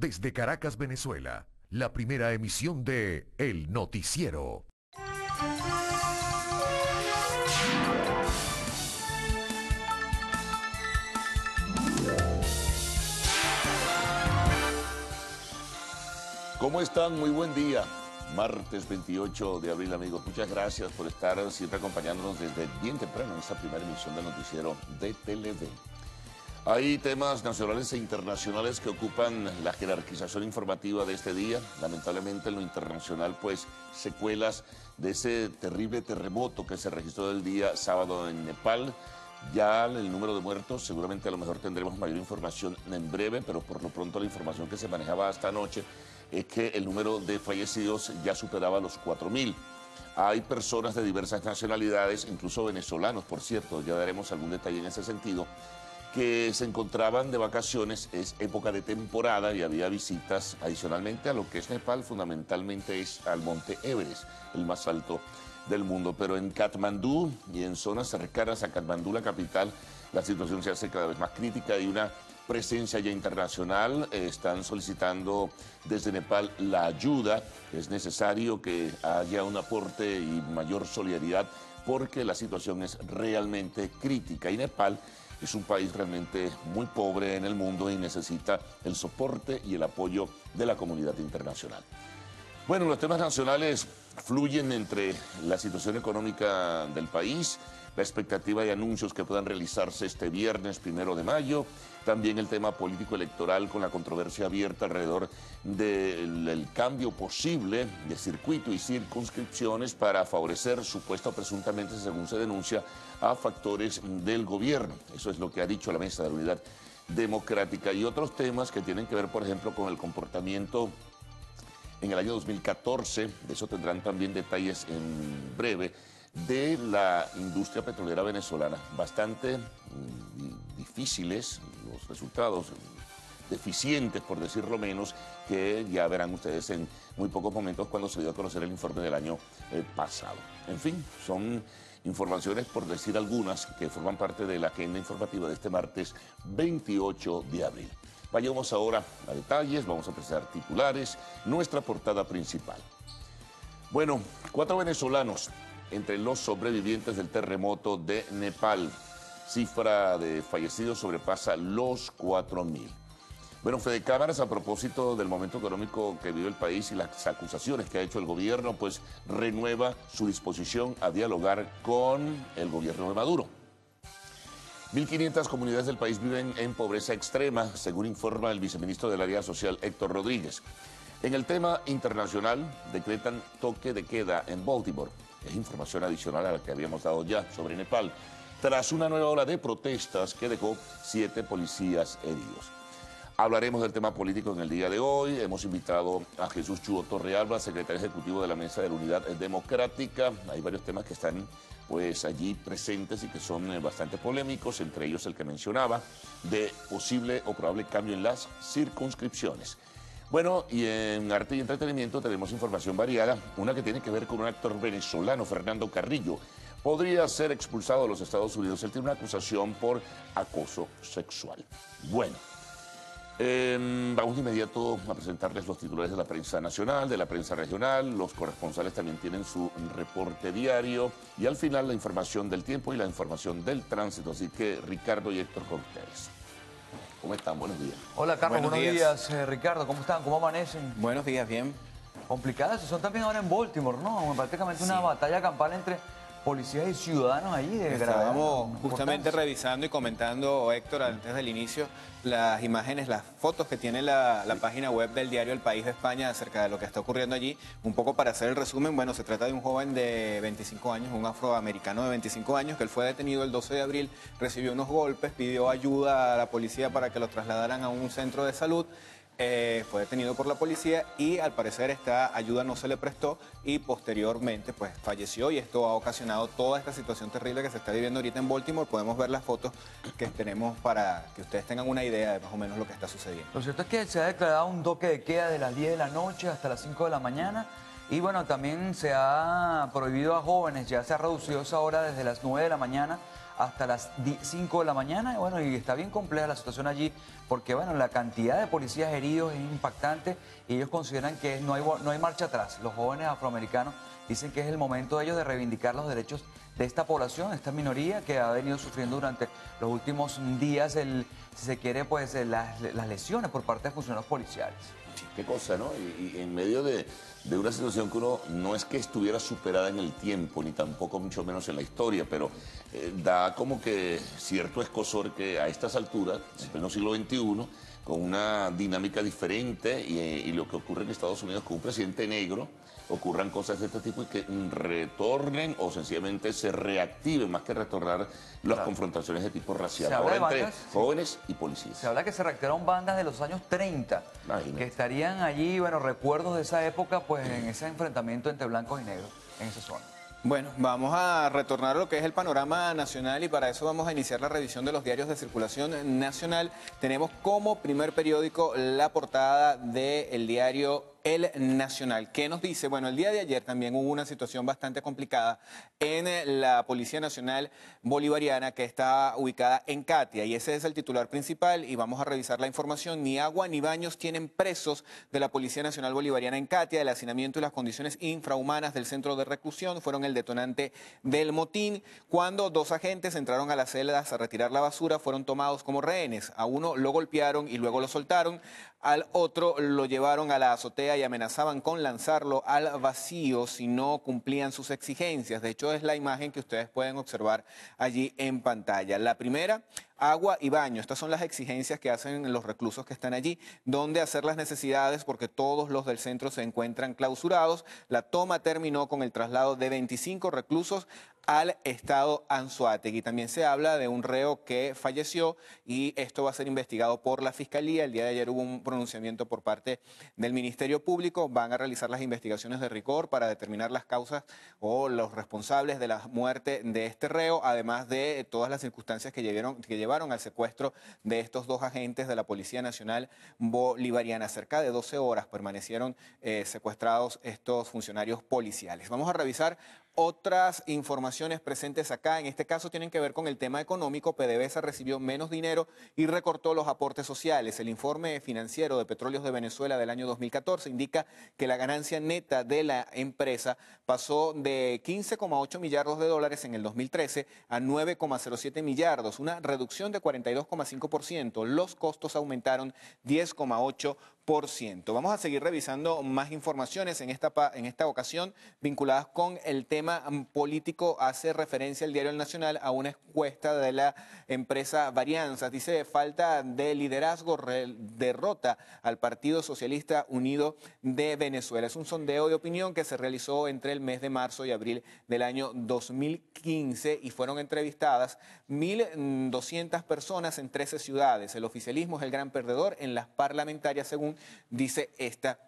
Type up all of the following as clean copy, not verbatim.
Desde Caracas, Venezuela, la primera emisión de El Noticiero. ¿Cómo están? Muy buen día. Martes 28 de abril, amigos. Muchas gracias por estar siempre acompañándonos desde bien temprano en esta primera emisión del Noticiero de TLV. Hay temas nacionales e internacionales que ocupan la jerarquización informativa de este día. Lamentablemente en lo internacional, pues, secuelas de ese terrible terremoto que se registró el día sábado en Nepal. Ya el número de muertos, seguramente a lo mejor tendremos mayor información en breve, pero por lo pronto la información que se manejaba hasta anoche es que el número de fallecidos ya superaba los 4.000. Hay personas de diversas nacionalidades, incluso venezolanos, por cierto, ya daremos algún detalle en ese sentido, que se encontraban de vacaciones. Es época de temporada y había visitas adicionalmente a lo que es Nepal, fundamentalmente es al monte Everest, el más alto del mundo. Pero en Katmandú y en zonas cercanas a Katmandú, la capital, la situación se hace cada vez más crítica. Hay una presencia ya internacional, están solicitando desde Nepal la ayuda. Es necesario que haya un aporte y mayor solidaridad porque la situación es realmente crítica. Y Nepal es un país realmente muy pobre en el mundo y necesita el soporte y el apoyo de la comunidad internacional. Bueno, los temas nacionales fluyen entre la situación económica del país, la expectativa de anuncios que puedan realizarse este viernes 1 de mayo, también el tema político electoral con la controversia abierta alrededor del cambio posible de circuito y circunscripciones para favorecer supuesta o presuntamente, según se denuncia, a factores del gobierno. Eso es lo que ha dicho la Mesa de la Unidad Democrática. Y otros temas que tienen que ver, por ejemplo, con el comportamiento en el año 2014, de eso tendrán también detalles en breve, de la industria petrolera venezolana. Bastante difíciles los resultados, deficientes por decirlo menos, que ya verán ustedes en muy pocos momentos cuando se dio a conocer el informe del año pasado. En fin, son informaciones, por decir algunas, que forman parte de la agenda informativa de este martes 28 de abril. Vayamos ahora a detalles, vamos a presentar titulares, nuestra portada principal. Bueno, 4 venezolanos entre los sobrevivientes del terremoto de Nepal. Cifra de fallecidos sobrepasa los 4.000. Bueno, Fede Cámaras, a propósito del momento económico que vive el país y las acusaciones que ha hecho el gobierno, pues renueva su disposición a dialogar con el gobierno de Maduro. 1.500 comunidades del país viven en pobreza extrema, según informa el viceministro del Área Social, Héctor Rodríguez. En el tema internacional, decretan toque de queda en Baltimore. Es información adicional a la que habíamos dado ya sobre Nepal, tras una nueva ola de protestas que dejó 7 policías heridos. Hablaremos del tema político en el día de hoy. Hemos invitado a Jesús Chuo Torrealba, secretario ejecutivo de la Mesa de la Unidad Democrática. Hay varios temas que están pues allí presentes y que son bastante polémicos, entre ellos el que mencionaba, de posible o probable cambio en las circunscripciones. Bueno, y en arte y entretenimiento tenemos información variada, una que tiene que ver con un actor venezolano, Fernando Carrillo. Podría ser expulsado de los Estados Unidos. Él tiene una acusación por acoso sexual. Bueno, vamos de inmediato a presentarles los titulares de la prensa nacional, de la prensa regional. Los corresponsales también tienen su reporte diario. Y al final la información del tiempo y la información del tránsito. Así que Ricardo y Héctor con ustedes. ¿Cómo están? Buenos días. Hola, Carlos. Buenos días, Ricardo. ¿Cómo están? ¿Cómo amanecen? Buenos días, bien. Complicadas. Son también ahora en Baltimore, ¿no? Prácticamente una batalla campal entre policías y ciudadanos allí. Estábamos justamente revisando y comentando, Héctor, antes del inicio, las imágenes, las fotos que tiene la página web del diario El País de España acerca de lo que está ocurriendo allí. Un poco para hacer el resumen, bueno, se trata de un joven de 25 años, un afroamericano de 25 años, que él fue detenido el 12 de abril, recibió unos golpes, pidió ayuda a la policía para que lo trasladaran a un centro de salud. Fue detenido por la policía y al parecer esta ayuda no se le prestó y posteriormente pues falleció, y esto ha ocasionado toda esta situación terrible que se está viviendo ahorita en Baltimore. Podemos ver las fotos que tenemos para que ustedes tengan una idea de más o menos lo que está sucediendo. Lo cierto es que se ha declarado un toque de queda de las 10 de la noche hasta las 5 de la mañana. Y bueno, también se ha prohibido a jóvenes, ya se ha reducido esa hora desde las 9 de la mañana hasta las 5 de la mañana. Y bueno, y está bien compleja la situación allí porque, bueno, la cantidad de policías heridos es impactante y ellos consideran que no hay marcha atrás. Los jóvenes afroamericanos dicen que es el momento de ellos de reivindicar los derechos de esta población, esta minoría que ha venido sufriendo durante los últimos días, si se quiere, pues las lesiones por parte de funcionarios policiales. Qué cosa, ¿no? Y en medio de una situación que uno no es que estuviera superada en el tiempo, ni tampoco mucho menos en la historia, pero da como que cierto escozor que a estas alturas, en pleno siglo XXI, con una dinámica diferente y lo que ocurre en Estados Unidos con un presidente negro, ocurran cosas de este tipo y que retornen o sencillamente se reactiven más que retornar las confrontaciones de tipo racial, ahora entre jóvenes y policías. Se habla que se reactivaron bandas de los años 30, que estarían allí, bueno, recuerdos de esa época, pues en ese enfrentamiento entre blancos y negros en esa zona. Bueno, vamos a retornar a lo que es el panorama nacional y para eso vamos a iniciar la revisión de los diarios de circulación nacional. Tenemos como primer periódico la portada del diario El Nacional. ¿Qué nos dice? Bueno, el día de ayer también hubo una situación bastante complicada en la Policía Nacional Bolivariana que está ubicada en Catia y ese es el titular principal y vamos a revisar la información. Ni agua ni baños tienen presos de la Policía Nacional Bolivariana en Catia. El hacinamiento y las condiciones infrahumanas del centro de reclusión fueron el detonante del motín. Cuando dos agentes entraron a las celdas a retirar la basura, fueron tomados como rehenes. A uno lo golpearon y luego lo soltaron. Al otro lo llevaron a la azotea y amenazaban con lanzarlo al vacío si no cumplían sus exigencias. De hecho, es la imagen que ustedes pueden observar allí en pantalla. La primera, agua y baño. Estas son las exigencias que hacen los reclusos que están allí, donde hacer las necesidades porque todos los del centro se encuentran clausurados. La toma terminó con el traslado de 25 reclusos al estado Anzoátegui. También se habla de un reo que falleció y esto va a ser investigado por la Fiscalía. El día de ayer hubo un pronunciamiento por parte del Ministerio Público. Van a realizar las investigaciones de rigor para determinar las causas o los responsables de la muerte de este reo, además de todas las circunstancias que llevaron al secuestro de estos dos agentes de la Policía Nacional Bolivariana. Cerca de 12 horas permanecieron secuestrados estos funcionarios policiales. Vamos a revisar otras informaciones presentes acá. En este caso tienen que ver con el tema económico. PDVSA recibió menos dinero y recortó los aportes sociales. El informe financiero de Petróleos de Venezuela del año 2014 indica que la ganancia neta de la empresa pasó de 15,8 millardos de dólares en el 2013 a 9,07 millardos, una reducción de 42,5%. Los costos aumentaron 10,8%. Vamos a seguir revisando más informaciones en esta ocasión vinculadas con el tema político. Hace referencia el diario El Nacional a una encuesta de la empresa Varianzas. Dice, falta de liderazgo derrota al Partido Socialista Unido de Venezuela. Es un sondeo de opinión que se realizó entre el mes de marzo y abril del año 2015 y fueron entrevistadas 1.200 personas en 13 ciudades. El oficialismo es el gran perdedor en las parlamentarias, según dice esta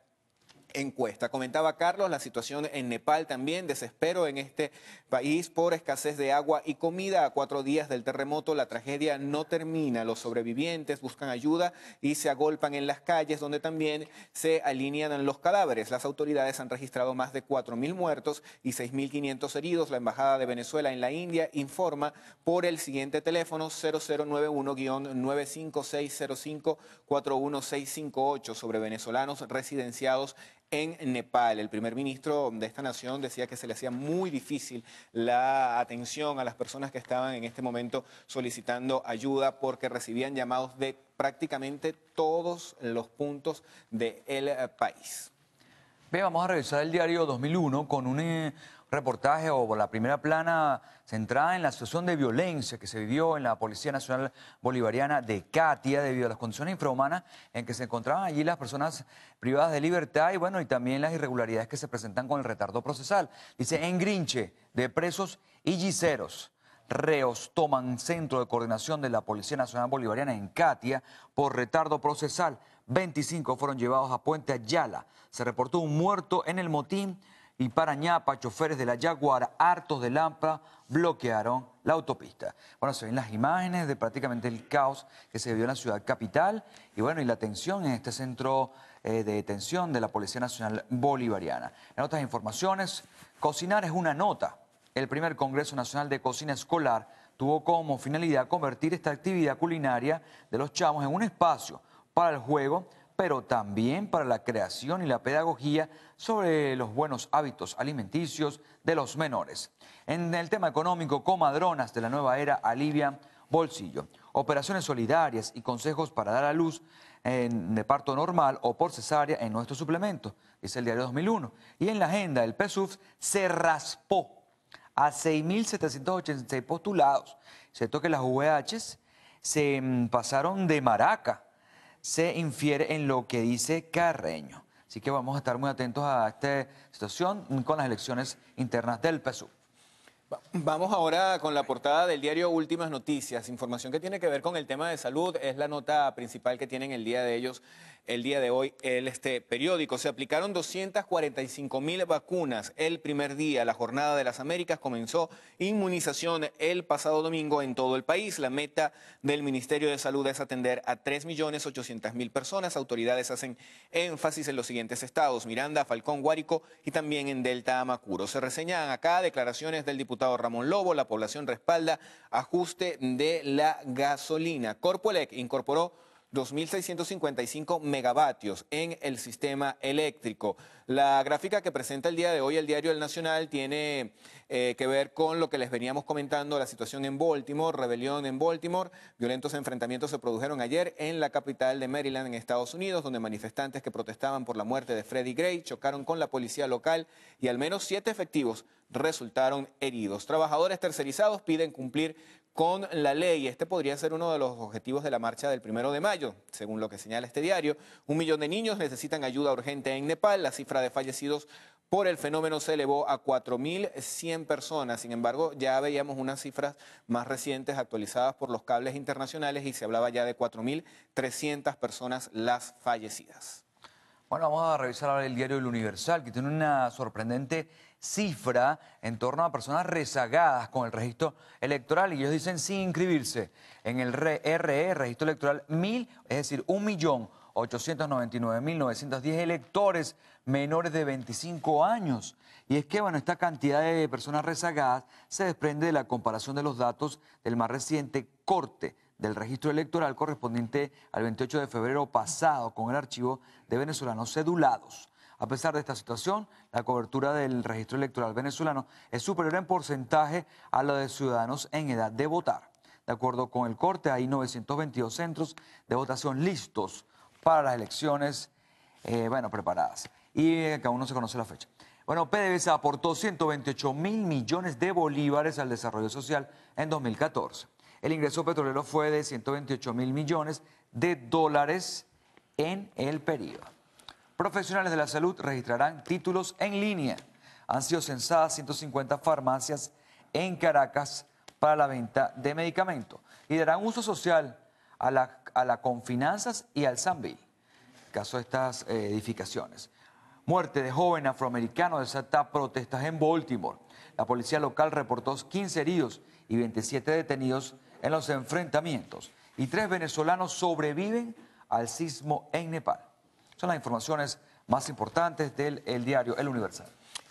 encuesta. Comentaba Carlos, la situación en Nepal también, desespero en este país por escasez de agua y comida. A 4 días del terremoto, la tragedia no termina. Los sobrevivientes buscan ayuda y se agolpan en las calles, donde también se alinean los cadáveres. Las autoridades han registrado más de 4.000 muertos y 6.500 heridos. La Embajada de Venezuela en la India informa por el siguiente teléfono 0091-95605-41658 sobre venezolanos residenciados en Nepal. El primer ministro de esta nación decía que se le hacía muy difícil la atención a las personas que estaban en este momento solicitando ayuda porque recibían llamados de prácticamente todos los puntos del país. Bien, vamos a revisar el diario 2001 con un reportaje o la primera plana centrada en la situación de violencia que se vivió en la Policía Nacional Bolivariana de Catia debido a las condiciones infrahumanas en que se encontraban allí las personas privadas de libertad y bueno, y también las irregularidades que se presentan con el retardo procesal. Dice, en Grinche, de presos y giseros, reos toman centro de coordinación de la Policía Nacional Bolivariana en Catia por retardo procesal. 25 fueron llevados a Puente Ayala. Se reportó un muerto en el motín y para Ñapa, choferes de la Jaguar, hartos de Lampa, bloquearon la autopista. Bueno, se ven las imágenes de prácticamente el caos que se vivió en la ciudad capital y bueno, y la tensión en este centro de detención de la Policía Nacional Bolivariana. En otras informaciones, cocinar es una nota. El primer Congreso Nacional de Cocina Escolar tuvo como finalidad convertir esta actividad culinaria de los chamos en un espacio para el juego, pero también para la creación y la pedagogía sobre los buenos hábitos alimenticios de los menores. En el tema económico, comadronas de la nueva era alivian bolsillo. Operaciones solidarias y consejos para dar a luz de parto normal o por cesárea en nuestro suplemento, dice el diario 2001. Y en la agenda, el PSUV se raspó a 6.786 postulados. Cierto que las VHs se pasaron de maraca, se infiere en lo que dice Carreño. Así que vamos a estar muy atentos a esta situación con las elecciones internas del PSUV. Vamos ahora con la portada del diario Últimas Noticias. Información que tiene que ver con el tema de salud. Es la nota principal que tienen el día de hoy, este periódico. Se aplicaron 245.000 vacunas el primer día. La Jornada de las Américas comenzó inmunización el pasado domingo en todo el país. La meta del Ministerio de Salud es atender a 3.800.000 personas. Autoridades hacen énfasis en los siguientes estados: Miranda, Falcón, Guárico y también en Delta, Amacuro. Se reseñan acá declaraciones del diputado Ramón Lobo. La población respalda ajuste de la gasolina. Corpoelec incorporó 2.655 megavatios en el sistema eléctrico. La gráfica que presenta el día de hoy el diario El Nacional tiene que ver con lo que les veníamos comentando, la situación en Baltimore, rebelión en Baltimore. Violentos enfrentamientos se produjeron ayer en la capital de Maryland, en Estados Unidos, donde manifestantes que protestaban por la muerte de Freddie Gray chocaron con la policía local y al menos 7 efectivos resultaron heridos. Trabajadores tercerizados piden cumplir con la ley. Este podría ser uno de los objetivos de la marcha del 1 de mayo, según lo que señala este diario. 1 millón de niños necesitan ayuda urgente en Nepal. La cifra de fallecidos por el fenómeno se elevó a 4.100 personas. Sin embargo, ya veíamos unas cifras más recientes actualizadas por los cables internacionales y se hablaba ya de 4.300 personas las fallecidas. Bueno, vamos a revisar ahora el diario El Universal, que tiene una sorprendente cifra en torno a personas rezagadas con el registro electoral, y ellos dicen sin inscribirse en el registro electoral, es decir, 1.899.910 electores menores de 25 años. Y es que, bueno, esta cantidad de personas rezagadas se desprende de la comparación de los datos del más reciente corte del registro electoral correspondiente al 28 de febrero pasado con el archivo de venezolanos cedulados. A pesar de esta situación, la cobertura del registro electoral venezolano es superior en porcentaje a la de ciudadanos en edad de votar. De acuerdo con el corte, hay 922 centros de votación listos para las elecciones, preparadas. Y que aún no se conoce la fecha. Bueno, PDVSA aportó 128.000 millones de bolívares al desarrollo social en 2014. El ingreso petrolero fue de 128.000 millones de dólares en el periodo. Profesionales de la salud registrarán títulos en línea. Han sido censadas 150 farmacias en Caracas para la venta de medicamentos y darán uso social a la Confinanzas y al Sambil, caso de estas edificaciones. Muerte de joven afroamericano desata protestas en Baltimore. La policía local reportó 15 heridos y 27 detenidos en los enfrentamientos. Y 3 venezolanos sobreviven al sismo en Nepal. Son las informaciones más importantes del diario El Universal.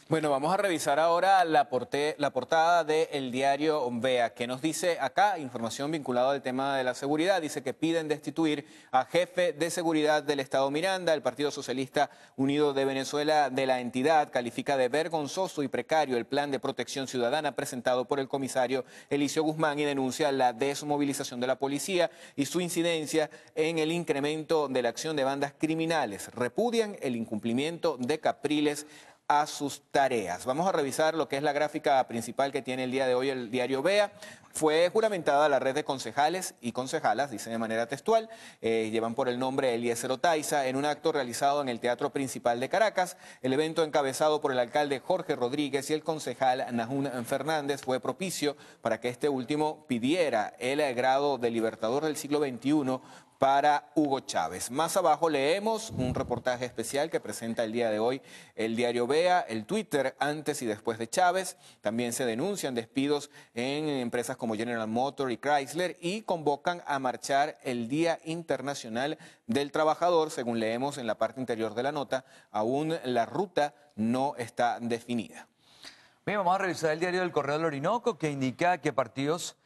Bueno, vamos a revisar ahora la portada del diario Vea, que nos dice acá información vinculada al tema de la seguridad. Dice que piden destituir a jefe de seguridad del Estado Miranda. El Partido Socialista Unido de Venezuela de la entidad califica de vergonzoso y precario el plan de protección ciudadana presentado por el comisario Elicio Guzmán y denuncia la desmovilización de la policía y su incidencia en el incremento de la acción de bandas criminales. Repudian el incumplimiento de Capriles a sus tareas. Vamos a revisar lo que es la gráfica principal que tiene el día de hoy el diario Vea. Fue juramentada la red de concejales y concejalas, dice de manera textual, llevan por el nombre Eliezer Otaiza, en un acto realizado en el Teatro Principal de Caracas. El evento, encabezado por el alcalde Jorge Rodríguez y el concejal Nahún Fernández, fue propicio para que este último pidiera el grado de Libertador del siglo XXI para Hugo Chávez. Más abajo leemos un reportaje especial que presenta el día de hoy el diario Vea, el Twitter antes y después de Chávez. También se denuncian despidos en empresas como General Motors y Chrysler y convocan a marchar el Día Internacional del Trabajador. Según leemos en la parte interior de la nota, aún la ruta no está definida. Bien, vamos a revisar el diario del Correo del Orinoco, que indica que partidos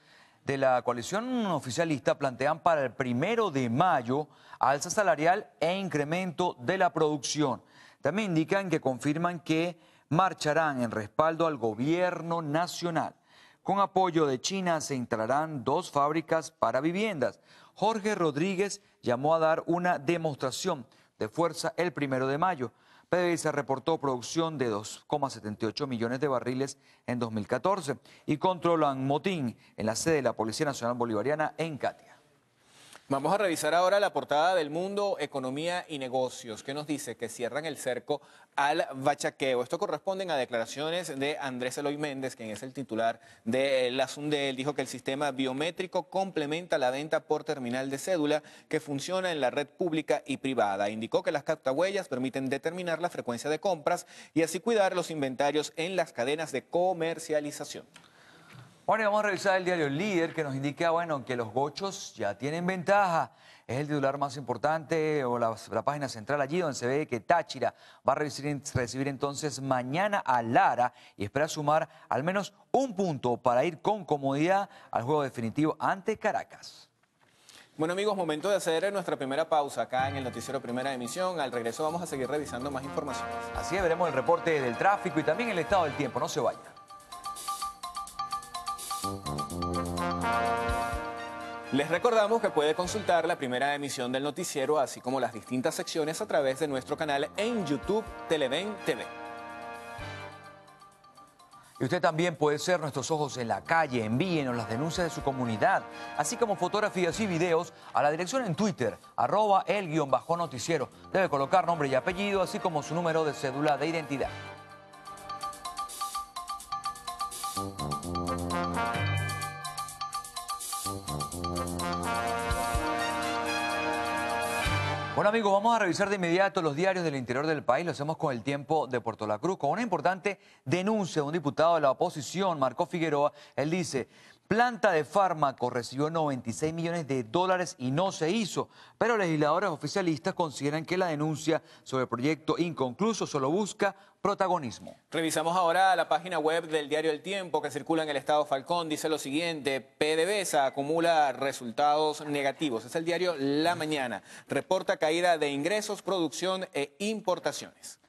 de la coalición oficialista plantean para el 1 de mayo alza salarial e incremento de la producción. También indican que confirman que marcharán en respaldo al gobierno nacional. Con apoyo de China se instalarán 2 fábricas para viviendas. Jorge Rodríguez llamó a dar una demostración de fuerza el 1 de mayo. PDVSA reportó producción de 2,78 millones de barriles en 2014 y controlan motín en la sede de la Policía Nacional Bolivariana en Catia. Vamos a revisar ahora la portada del Mundo, Economía y Negocios, que nos dice que cierran el cerco al bachaqueo. Esto corresponde a declaraciones de Andrés Eloy Méndez, quien es el titular de la Sundel. Dijo que el sistema biométrico complementa la venta por terminal de cédula que funciona en la red pública y privada. Indicó que las captahuellas permiten determinar la frecuencia de compras y así cuidar los inventarios en las cadenas de comercialización. Bueno, vamos a revisar el diario El Líder, que nos indica, bueno, que los gochos ya tienen ventaja. Es el titular más importante, o la página central allí, donde se ve que Táchira va a recibir entonces mañana a Lara y espera sumar al menos un punto para ir con comodidad al juego definitivo ante Caracas. Bueno, amigos, momento de hacer nuestra primera pausa acá en el noticiero Primera Emisión. Al regreso vamos a seguir revisando más informaciones. Así es, veremos el reporte del tráfico y también el estado del tiempo. No se vaya. Les recordamos que puede consultar la primera emisión del noticiero, así como las distintas secciones a través de nuestro canal en YouTube Televen TV. Y usted también puede ser nuestros ojos en la calle. Envíenos las denuncias de su comunidad, así como fotografías y videos a la dirección en Twitter, @el_noticiero. Debe colocar nombre y apellido, así como su número de cédula de identidad. Bueno, amigos, vamos a revisar de inmediato los diarios del interior del país. Lo hacemos con El Tiempo de Puerto La Cruz, con una importante denuncia de un diputado de la oposición, Marco Figueroa. Él dice: planta de fármacos recibió 96 millones de dólares y no se hizo. Pero legisladores oficialistas consideran que la denuncia sobre el proyecto inconcluso solo busca protagonismo. Revisamos ahora la página web del diario El Tiempo, que circula en el estado Falcón. Dice lo siguiente: PDVSA acumula resultados negativos. Es el diario La Mañana. Reporta caída de ingresos, producción e importaciones.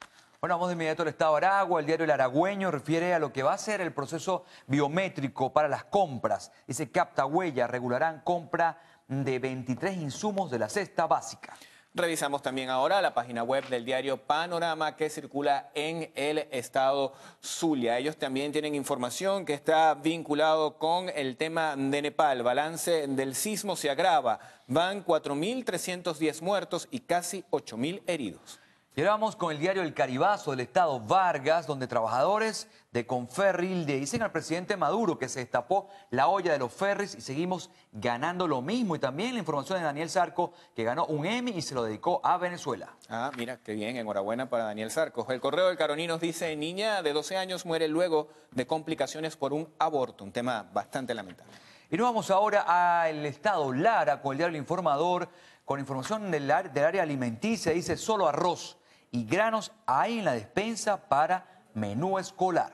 Bueno, vamos de inmediato al estado de Aragua. El diario El Aragüeño refiere a lo que va a ser el proceso biométrico para las compras. Dice: captahuella regularán compra de 23 insumos de la cesta básica. Revisamos también ahora la página web del diario Panorama, que circula en el estado Zulia. Ellos también tienen información que está vinculado con el tema de Nepal. Balance del sismo se agrava. Van 4.310 muertos y casi 8.000 heridos. Y ahora vamos con el diario El Caribazo del estado Vargas, donde trabajadores de Conferril le dicen al presidente Maduro que se destapó la olla de los ferries y seguimos ganando lo mismo. Y también la información de Daniel Sarco, que ganó un Emmy y se lo dedicó a Venezuela. Ah, mira, qué bien, enhorabuena para Daniel Sarco. El Correo del Caroní nos dice: niña de 12 años muere luego de complicaciones por un aborto, un tema bastante lamentable. Y nos vamos ahora al estado Lara con el diario El Informador, con información del área alimenticia. Dice: solo arroz y granos hay en la despensa para menú escolar.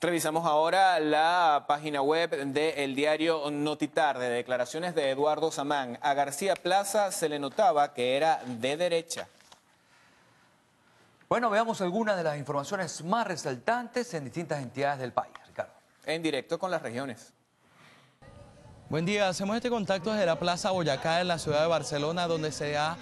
Revisamos ahora la página web del diario Notitarde. Declaraciones de Eduardo Samán. A García Plaza se le notaba que era de derecha. Bueno, veamos algunas de las informaciones más resaltantes en distintas entidades del país. Ricardo. En directo con las regiones. Buen día, hacemos este contacto desde la Plaza Boyacá en la ciudad de Barcelona, donde se ha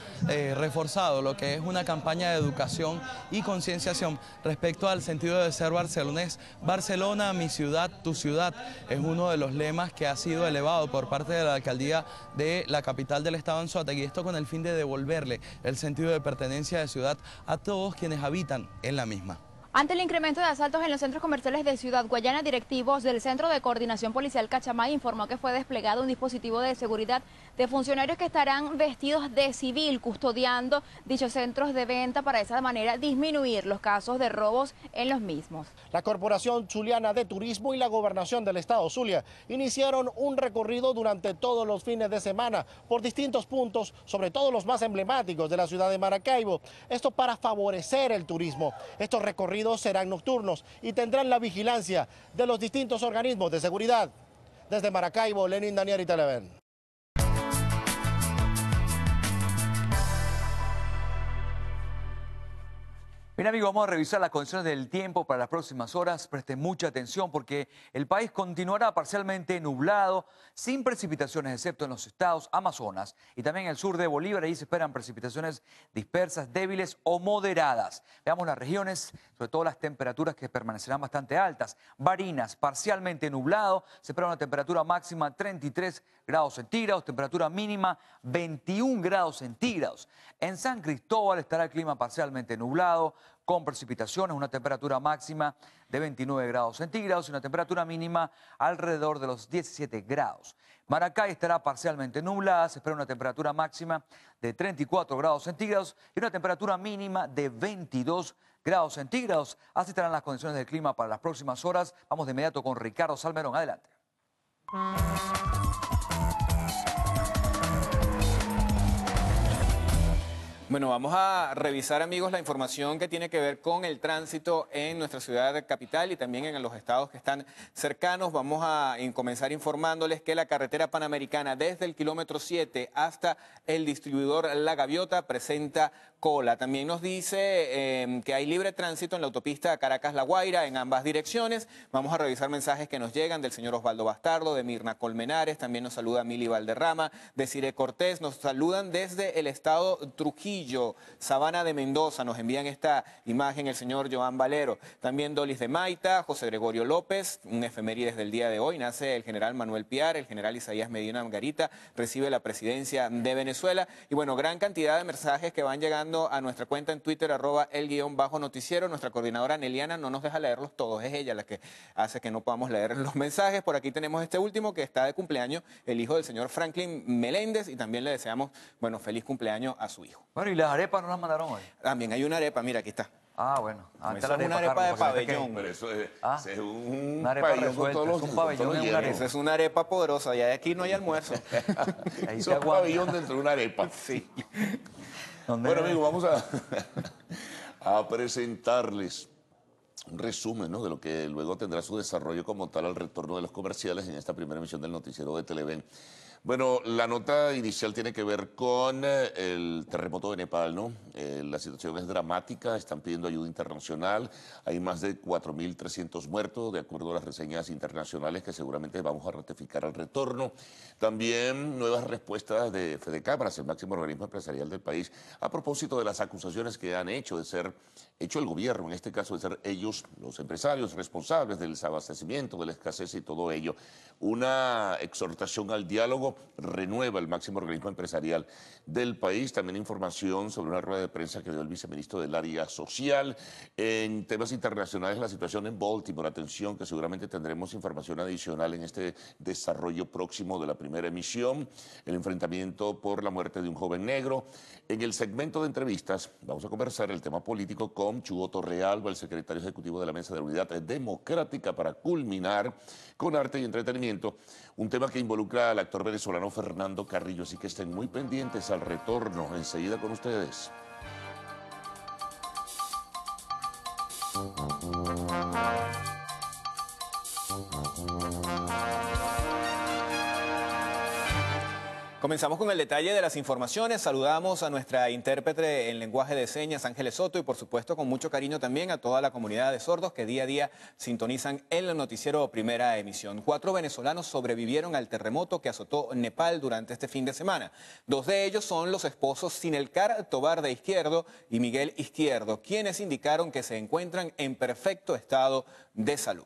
reforzado lo que es una campaña de educación y concienciación respecto al sentido de ser barcelonés. Barcelona, mi ciudad, tu ciudad, es uno de los lemas que ha sido elevado por parte de la alcaldía de la capital del estado, Anzoátegui, y esto con el fin de devolverle el sentido de pertenencia de ciudad a todos quienes habitan en la misma. Ante el incremento de asaltos en los centros comerciales de Ciudad Guayana, directivos del Centro de Coordinación Policial Cachamay informó que fue desplegado un dispositivo de seguridad de funcionarios que estarán vestidos de civil custodiando dichos centros de venta para de esa manera disminuir los casos de robos en los mismos. La Corporación Zuliana de Turismo y la Gobernación del Estado Zulia iniciaron un recorrido durante todos los fines de semana por distintos puntos, sobre todo los más emblemáticos de la ciudad de Maracaibo. Esto para favorecer el turismo. Estos recorridos serán nocturnos y tendrán la vigilancia de los distintos organismos de seguridad. Desde Maracaibo, Lenin Daniel y Televen. Bien amigos, vamos a revisar las condiciones del tiempo para las próximas horas. Presten mucha atención porque el país continuará parcialmente nublado, sin precipitaciones, excepto en los estados Amazonas y también en el sur de Bolívar. Ahí se esperan precipitaciones dispersas, débiles o moderadas. Veamos las regiones, sobre todo las temperaturas que permanecerán bastante altas. Barinas, parcialmente nublado, se espera una temperatura máxima 33 grados centígrados, temperatura mínima 21 grados centígrados. En San Cristóbal estará el clima parcialmente nublado, con precipitaciones, una temperatura máxima de 29 grados centígrados y una temperatura mínima alrededor de los 17 grados. Maracay estará parcialmente nublada, se espera una temperatura máxima de 34 grados centígrados y una temperatura mínima de 22 grados centígrados. Así estarán las condiciones del clima para las próximas horas. Vamos de inmediato con Ricardo Salmerón. Adelante. Bueno, vamos a revisar, amigos, la información que tiene que ver con el tránsito en nuestra ciudad capital y también en los estados que están cercanos. Vamos a comenzar informándoles que la carretera panamericana desde el kilómetro 7 hasta el distribuidor La Gaviota presenta cola. También nos dice que hay libre tránsito en la autopista Caracas-La Guaira en ambas direcciones. Vamos a revisar mensajes que nos llegan del señor Osvaldo Bastardo, de Mirna Colmenares, también nos saluda Mili Valderrama, de Cire Cortés, nos saludan desde el estado Trujillo, Sabana de Mendoza, nos envían esta imagen el señor Joan Valero. También Dolis de Maita, José Gregorio López, un efemérides del día de hoy, nace el general Manuel Piar, el general Isaías Medina Angarita, recibe la presidencia de Venezuela. Y bueno, gran cantidad de mensajes que van llegando a nuestra cuenta en Twitter, @el_noticiero. Nuestra coordinadora Neliana no nos deja leerlos todos, es ella la que hace que no podamos leer los mensajes. Por aquí tenemos este último que está de cumpleaños, el hijo del señor Franklin Meléndez, y también le deseamos, bueno, feliz cumpleaños a su hijo. Bueno, y las arepas no las mandaron hoy. También hay una arepa, mira, aquí está. Ah, bueno. Esa es una arepa de pabellón. Pero eso es, es un una arepa pabellón resuelta, con todos es un los pabellón en una hielos. arepa. Esa es una arepa poderosa, ya de aquí no hay almuerzo. Ahí Es te un aguanta. pabellón dentro de una arepa. Sí. ¿Dónde? Bueno, amigos, vamos a presentarles un resumen, ¿no?, de lo que luego tendrá su desarrollo como tal al retorno de los comerciales en esta primera emisión del noticiero de Televen. Bueno, la nota inicial tiene que ver con el terremoto de Nepal, ¿no? La situación es dramática, están pidiendo ayuda internacional, hay más de 4.300 muertos, de acuerdo a las reseñas internacionales que seguramente vamos a ratificar al retorno. También nuevas respuestas de Fedecámaras, el máximo organismo empresarial del país, a propósito de las acusaciones que han hecho el gobierno, en este caso de ser ellos, los empresarios, responsables del desabastecimiento, de la escasez y todo ello. Una exhortación al diálogo renueva el máximo organismo empresarial del país. También información sobre una rueda de prensa que dio el viceministro del área social. En temas internacionales, la situación en Baltimore. Atención, que seguramente tendremos información adicional en este desarrollo próximo de la primera emisión. El enfrentamiento por la muerte de un joven negro. En el segmento de entrevistas vamos a conversar el tema político con Chugo Torrealba, el secretario ejecutivo de la Mesa de la Unidad Democrática, para culminar con arte y entretenimiento, un tema que involucra al actor venezolano Fernando Carrillo, así que estén muy pendientes al retorno. Enseguida con ustedes. Comenzamos con el detalle de las informaciones. Saludamos a nuestra intérprete en lenguaje de señas, Ángeles Soto, y por supuesto con mucho cariño también a toda la comunidad de sordos que día a día sintonizan el noticiero Primera Emisión. 4 venezolanos sobrevivieron al terremoto que azotó Nepal durante este fin de semana. 2 de ellos son los esposos Sinelcar Tobar de Izquierdo y Miguel Izquierdo, quienes indicaron que se encuentran en perfecto estado de salud.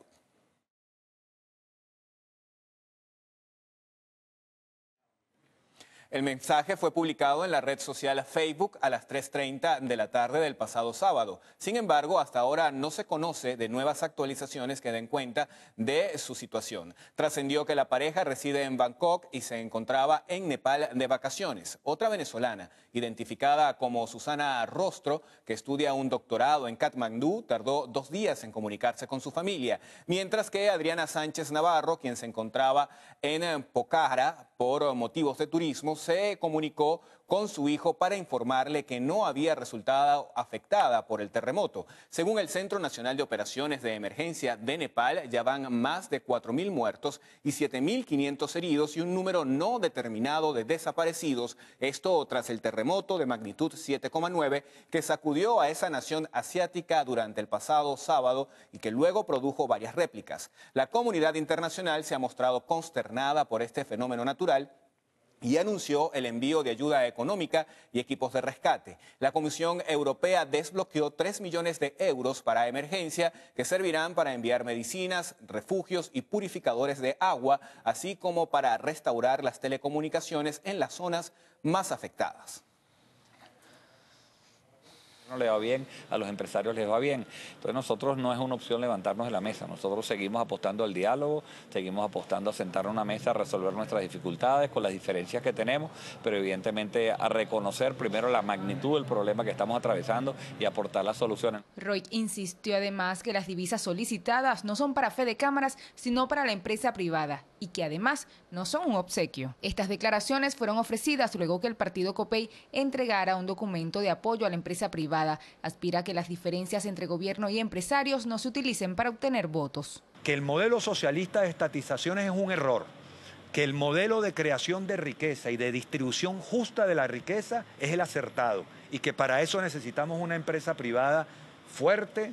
El mensaje fue publicado en la red social Facebook a las 3:30 de la tarde del pasado sábado. Sin embargo, hasta ahora no se conoce de nuevas actualizaciones que den cuenta de su situación. Trascendió que la pareja reside en Bangkok y se encontraba en Nepal de vacaciones. Otra venezolana, identificada como Susana Rostro, que estudia un doctorado en Katmandú, tardó 2 días en comunicarse con su familia, mientras que Adriana Sánchez Navarro, quien se encontraba en Pokhara por motivos de turismo, se comunicó con su hijo para informarle que no había resultado afectada por el terremoto. Según el Centro Nacional de Operaciones de Emergencia de Nepal, ya van más de 4.000 muertos y 7.500 heridos y un número no determinado de desaparecidos. Esto tras el terremoto de magnitud 7,9 que sacudió a esa nación asiática durante el pasado sábado y que luego produjo varias réplicas. La comunidad internacional se ha mostrado consternada por este fenómeno natural y anunció el envío de ayuda económica y equipos de rescate. La Comisión Europea desbloqueó 3 millones de euros para emergencia que servirán para enviar medicinas, refugios y purificadores de agua, así como para restaurar las telecomunicaciones en las zonas más afectadas. No le va bien, a los empresarios les va bien. Entonces nosotros no es una opción levantarnos de la mesa, nosotros seguimos apostando al diálogo, seguimos apostando a sentarnos a una mesa, a resolver nuestras dificultades con las diferencias que tenemos, pero evidentemente a reconocer primero la magnitud del problema que estamos atravesando y aportar las soluciones. Roig insistió además que las divisas solicitadas no son para Fede Cámaras, sino para la empresa privada y que además no son un obsequio. Estas declaraciones fueron ofrecidas luego que el partido Copey entregara un documento de apoyo a la empresa privada. Aspira a que las diferencias entre gobierno y empresarios no se utilicen para obtener votos. Que el modelo socialista de estatizaciones es un error, que el modelo de creación de riqueza y de distribución justa de la riqueza es el acertado y que para eso necesitamos una empresa privada fuerte,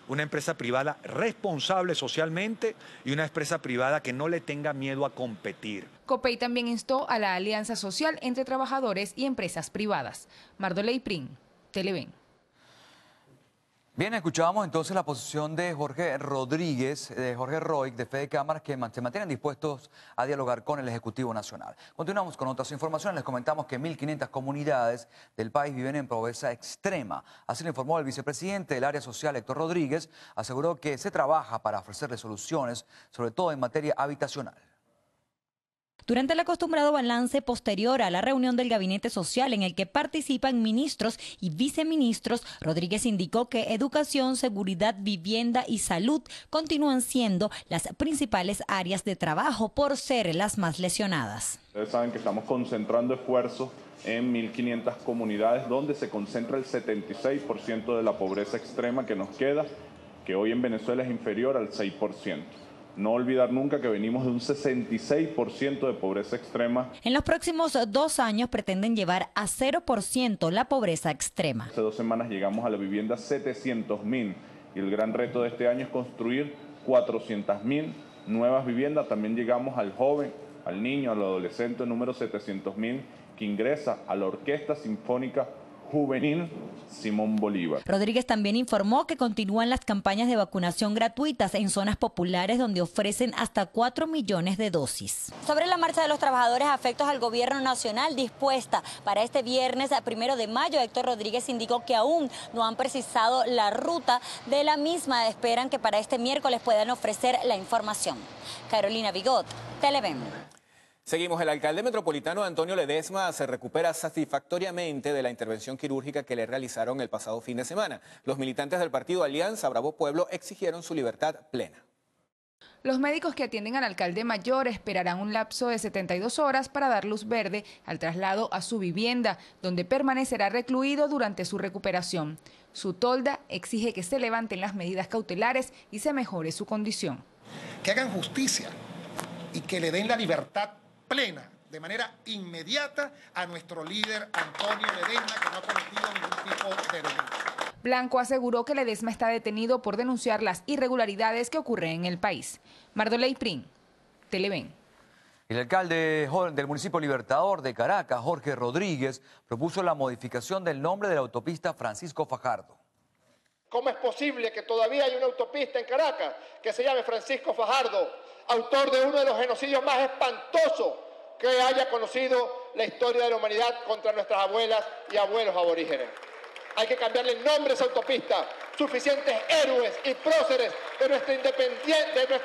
una empresa privada responsable socialmente y una empresa privada que no le tenga miedo a competir. Copey también instó a la alianza social entre trabajadores y empresas privadas. Mardoley Prin, Televen. Bien, escuchábamos entonces la posición de Jorge Rodríguez, de Jorge Roig, de Fede Cámaras, que se mantienen dispuestos a dialogar con el Ejecutivo Nacional. Continuamos con otras informaciones. Les comentamos que 1.500 comunidades del país viven en pobreza extrema. Así lo informó el vicepresidente del área social, Héctor Rodríguez. Aseguró que se trabaja para ofrecerle soluciones, sobre todo en materia habitacional. Durante el acostumbrado balance posterior a la reunión del Gabinete Social en el que participan ministros y viceministros, Rodríguez indicó que educación, seguridad, vivienda y salud continúan siendo las principales áreas de trabajo por ser las más lesionadas. Ustedes saben que estamos concentrando esfuerzos en 1.500 comunidades donde se concentra el 76% de la pobreza extrema que nos queda, que hoy en Venezuela es inferior al 6%. No olvidar nunca que venimos de un 66% de pobreza extrema. En los próximos 2 años pretenden llevar a 0% la pobreza extrema. Hace 2 semanas llegamos a la vivienda 700.000 y el gran reto de este año es construir 400.000 nuevas viviendas. También llegamos al joven, al niño, al adolescente número 700.000 que ingresa a la Orquesta Sinfónica Juvenil Simón Bolívar. Rodríguez también informó que continúan las campañas de vacunación gratuitas en zonas populares donde ofrecen hasta 4 millones de dosis. Sobre la marcha de los trabajadores afectos al gobierno nacional dispuesta para este viernes 1 de mayo, Héctor Rodríguez indicó que aún no han precisado la ruta de la misma. Esperan que para este miércoles puedan ofrecer la información. Carolina Bigot, Televen. Seguimos. El alcalde metropolitano Antonio Ledesma se recupera satisfactoriamente de la intervención quirúrgica que le realizaron el pasado fin de semana. Los militantes del partido Alianza Bravo Pueblo exigieron su libertad plena. Los médicos que atienden al alcalde mayor esperarán un lapso de 72 horas para dar luz verde al traslado a su vivienda, donde permanecerá recluido durante su recuperación. Su tolda exige que se levanten las medidas cautelares y se mejore su condición. Que hagan justicia y que le den la libertad plena, de manera inmediata, a nuestro líder Antonio Ledesma, que no ha cometido ningún tipo de delito. Blanco aseguró que Ledesma está detenido por denunciar las irregularidades que ocurren en el país. Mardoley Prin, Televen. El alcalde del municipio Libertador de Caracas, Jorge Rodríguez, propuso la modificación del nombre de la autopista Francisco Fajardo. ¿Cómo es posible que todavía hay una autopista en Caracas que se llame Francisco Fajardo, autor de uno de los genocidios más espantosos que haya conocido la historia de la humanidad contra nuestras abuelas y abuelos aborígenes? Hay que cambiarle el nombre a esa autopista. Suficientes héroes y próceres de nuestra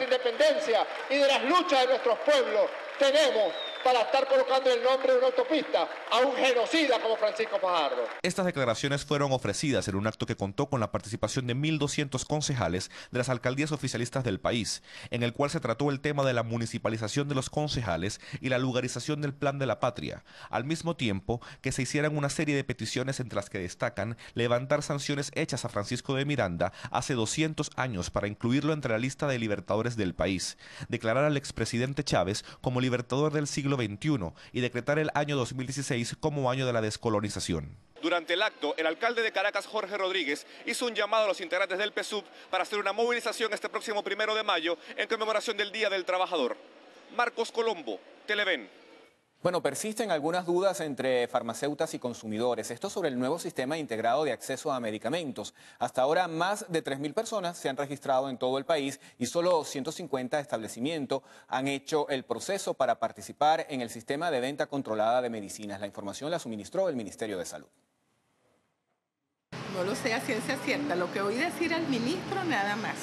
independencia y de las luchas de nuestros pueblos tenemos para estar colocando el nombre de una autopista a un genocida como Francisco Fajardo. Estas declaraciones fueron ofrecidas en un acto que contó con la participación de 1.200 concejales de las alcaldías oficialistas del país, en el cual se trató el tema de la municipalización de los concejales y la lugarización del Plan de la Patria, al mismo tiempo que se hicieran una serie de peticiones entre las que destacan levantar sanciones hechas a Francisco de Miranda hace 200 años para incluirlo entre la lista de libertadores del país, declarar al expresidente Chávez como libertador del siglo XXI y decretar el año 2016 como año de la descolonización. Durante el acto, el alcalde de Caracas, Jorge Rodríguez, hizo un llamado a los integrantes del PSUV para hacer una movilización este próximo 1 de mayo en conmemoración del Día del Trabajador. Marcos Colombo, Televen. Bueno, persisten algunas dudas entre farmacéuticas y consumidores. Esto sobre el nuevo sistema integrado de acceso a medicamentos. Hasta ahora, más de 3.000 personas se han registrado en todo el país y solo 150 establecimientos han hecho el proceso para participar en el sistema de venta controlada de medicinas. La información la suministró el Ministerio de Salud. No lo sé a ciencia cierta. Lo que oí decir al ministro nada más.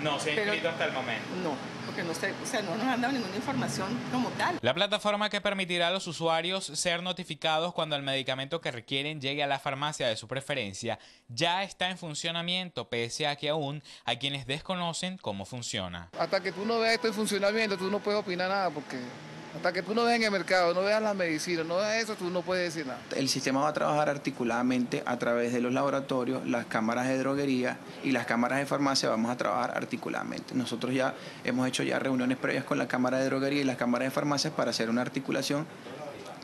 No se ha inscrito hasta el momento. No, porque no sé, no nos han dado ninguna información como tal. La plataforma que permitirá a los usuarios ser notificados cuando el medicamento que requieren llegue a la farmacia de su preferencia ya está en funcionamiento, pese a que aún hay quienes desconocen cómo funciona. Hasta que tú no veas esto en funcionamiento, tú no puedes opinar nada, porque hasta que tú no veas en el mercado, no veas las medicinas, no veas eso, tú no puedes decir nada. El sistema va a trabajar articuladamente a través de los laboratorios, las cámaras de droguería y las cámaras de farmacia. Vamos a trabajar articuladamente. Nosotros ya hemos hecho ya reuniones previas con la cámara de droguería y las cámaras de farmacia para hacer una articulación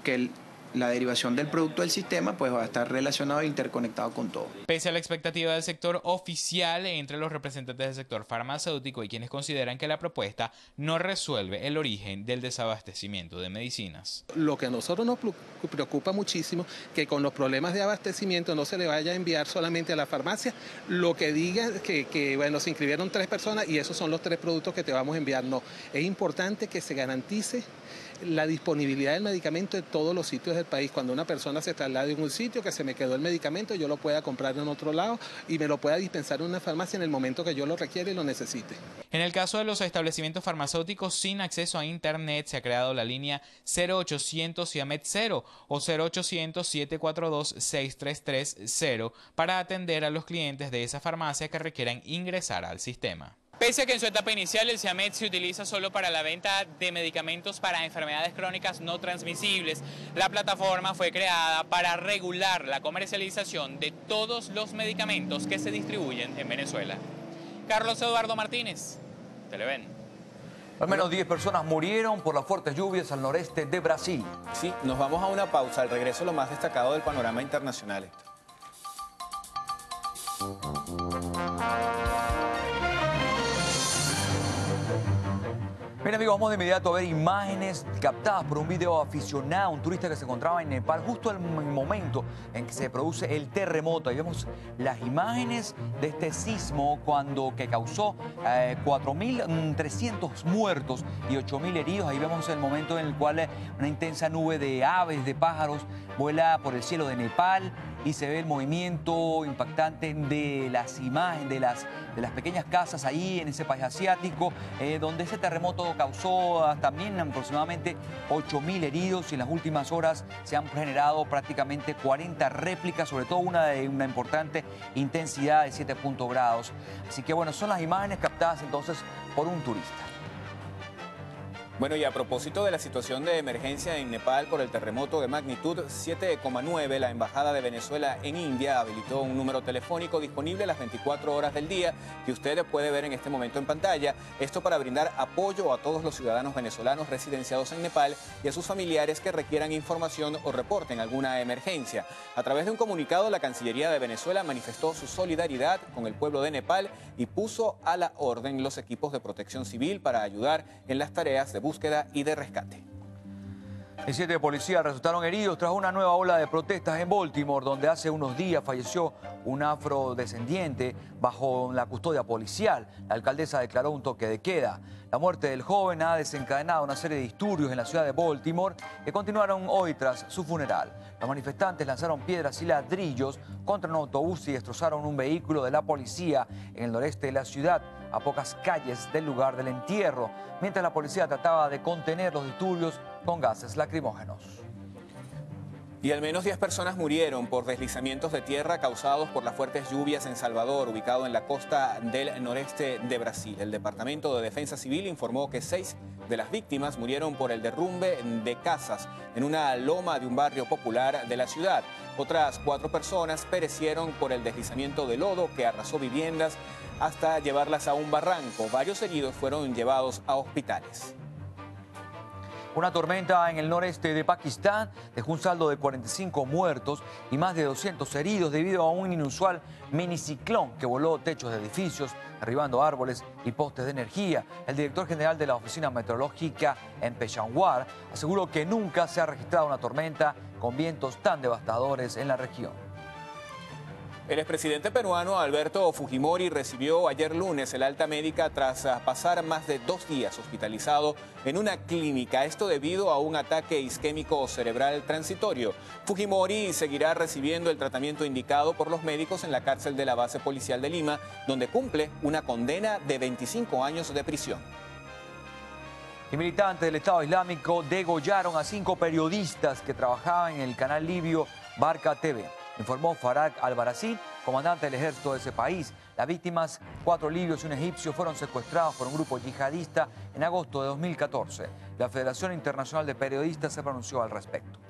que la derivación del producto del sistema pues va a estar relacionado e interconectado con todo. Pese a la expectativa del sector oficial entre los representantes del sector farmacéutico y quienes consideran que la propuesta no resuelve el origen del desabastecimiento de medicinas. Lo que a nosotros nos preocupa muchísimo que con los problemas de abastecimiento no se le vaya a enviar solamente a la farmacia lo que diga que bueno, se inscribieron 3 personas y esos son los 3 productos que te vamos a enviar. No, es importante que se garantice la disponibilidad del medicamento en todos los sitios del país. Cuando una persona se traslade en un sitio, que se me quedó el medicamento, yo lo pueda comprar en otro lado y me lo pueda dispensar en una farmacia en el momento que yo lo requiera y lo necesite. En el caso de los establecimientos farmacéuticos sin acceso a Internet, se ha creado la línea 0800 CIAMED 0 o 0800 742 6330 para atender a los clientes de esa farmacia que requieran ingresar al sistema. Pese a que en su etapa inicial el CIAMED se utiliza solo para la venta de medicamentos para enfermedades crónicas no transmisibles, la plataforma fue creada para regular la comercialización de todos los medicamentos que se distribuyen en Venezuela. Carlos Eduardo Martínez, Televen. Al menos 10 personas murieron por las fuertes lluvias al noreste de Brasil. Sí, nos vamos a una pausa. Al regreso, lo más destacado del panorama internacional. Bien amigos, vamos de inmediato a ver imágenes captadas por un video aficionado, un turista que se encontraba en Nepal justo en el momento en que se produce el terremoto. Ahí vemos las imágenes de este sismo que causó 4.300 muertos y 8.000 heridos. Ahí vemos el momento en el cual una intensa nube de aves, de pájaros, vuela por el cielo de Nepal y se ve el movimiento impactante de las imágenes, de las pequeñas casas ahí en ese país asiático, donde ese terremoto causó también aproximadamente 8.000 heridos y en las últimas horas se han generado prácticamente 40 réplicas, sobre todo una de una importante intensidad de 7 grados. Así que bueno, son las imágenes captadas entonces por un turista. Bueno, y a propósito de la situación de emergencia en Nepal por el terremoto de magnitud 7,9, la Embajada de Venezuela en India habilitó un número telefónico disponible las 24 horas del día que usted puede ver en este momento en pantalla. Esto para brindar apoyo a todos los ciudadanos venezolanos residenciados en Nepal y a sus familiares que requieran información o reporten alguna emergencia. A través de un comunicado, la Cancillería de Venezuela manifestó su solidaridad con el pueblo de Nepal y puso a la orden los equipos de protección civil para ayudar en las tareas de búsqueda y de rescate. 17 policías resultaron heridos tras una nueva ola de protestas en Baltimore, donde hace unos días falleció un afrodescendiente bajo la custodia policial. La alcaldesa declaró un toque de queda. La muerte del joven ha desencadenado una serie de disturbios en la ciudad de Baltimore que continuaron hoy tras su funeral. Los manifestantes lanzaron piedras y ladrillos contra un autobús y destrozaron un vehículo de la policía en el noreste de la ciudad. a pocas calles del lugar del entierro, mientras la policía trataba de contener los disturbios con gases lacrimógenos. Y al menos 10 personas murieron por deslizamientos de tierra causados por las fuertes lluvias en Salvador, ubicado en la costa del noreste de Brasil. El Departamento de Defensa Civil informó que 6 de las víctimas murieron por el derrumbe de casas en una loma de un barrio popular de la ciudad. Otras 4 personas perecieron por el deslizamiento de lodo que arrasó viviendas hasta llevarlas a un barranco. Varios heridos fueron llevados a hospitales. Una tormenta en el noreste de Pakistán dejó un saldo de 45 muertos y más de 200 heridos debido a un inusual miniciclón que voló techos de edificios, derribando árboles y postes de energía. El director general de la Oficina Meteorológica en Peshawar aseguró que nunca se ha registrado una tormenta con vientos tan devastadores en la región. El expresidente peruano Alberto Fujimori recibió ayer lunes el alta médica tras pasar más de 2 días hospitalizado en una clínica. Esto debido a un ataque isquémico cerebral transitorio. Fujimori seguirá recibiendo el tratamiento indicado por los médicos en la cárcel de la base policial de Lima, donde cumple una condena de 25 años de prisión. Y militantes del Estado Islámico degollaron a 5 periodistas que trabajaban en el canal libio Barca TV. Informó Farag Al-Barasí, comandante del ejército de ese país. Las víctimas, 4 libios y un egipcio, fueron secuestrados por un grupo yihadista en agosto de 2014. La Federación Internacional de Periodistas se pronunció al respecto.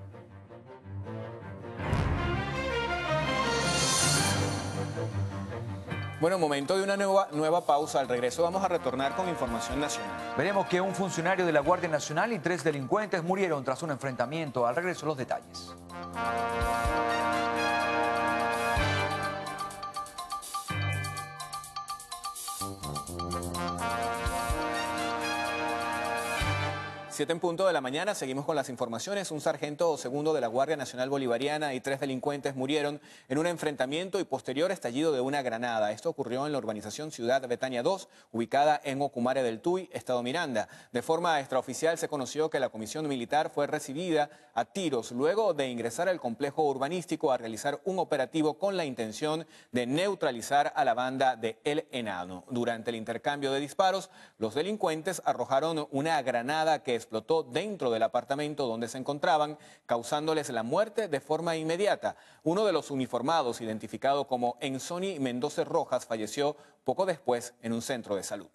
Bueno, momento de una nueva pausa. Al regreso vamos a retornar con información nacional. Veremos que un funcionario de la Guardia Nacional y 3 delincuentes murieron tras un enfrentamiento. Al regreso los detalles. 7 en punto de la mañana, seguimos con las informaciones. Un sargento segundo de la Guardia Nacional Bolivariana y 3 delincuentes murieron en un enfrentamiento y posterior estallido de una granada. Esto ocurrió en la urbanización Ciudad Betania 2, ubicada en Ocumare del Tuy, Estado Miranda. De forma extraoficial se conoció que la comisión militar fue recibida a tiros luego de ingresar al complejo urbanístico a realizar un operativo con la intención de neutralizar a la banda de El Enano. Durante el intercambio de disparos, los delincuentes arrojaron una granada que explotó dentro del apartamento donde se encontraban, causándoles la muerte de forma inmediata. Uno de los uniformados, identificado como Enzoni Mendoza Rojas, falleció poco después en un centro de salud.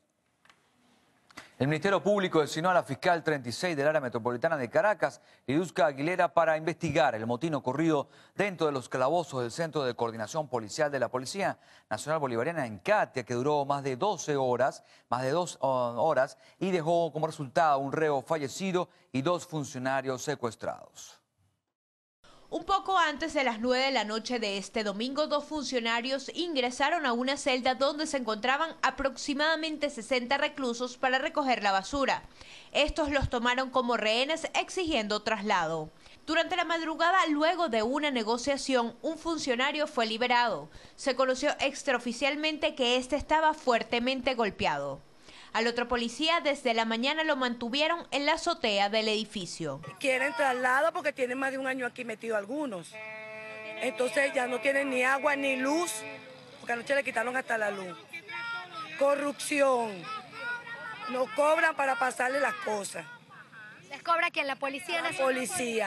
El Ministerio Público designó a la fiscal 36 del área metropolitana de Caracas, Liduzca Aguilera, para investigar el motín ocurrido dentro de los calabozos del Centro de Coordinación Policial de la Policía Nacional Bolivariana en Catia, que duró más de 2 horas, y dejó como resultado un reo fallecido y 2 funcionarios secuestrados. Un poco antes de las 9 de la noche de este domingo, 2 funcionarios ingresaron a una celda donde se encontraban aproximadamente 60 reclusos para recoger la basura. Estos los tomaron como rehenes exigiendo traslado. Durante la madrugada, luego de una negociación, un funcionario fue liberado. Se conoció extraoficialmente que este estaba fuertemente golpeado. Al otro policía desde la mañana lo mantuvieron en la azotea del edificio. Quieren traslado porque tienen más de un año aquí metido algunos. Entonces ya no tienen ni agua ni luz, porque anoche le quitaron hasta la luz. Corrupción. Nos cobran para pasarle las cosas. ¿Les cobra quién? ¿La policía?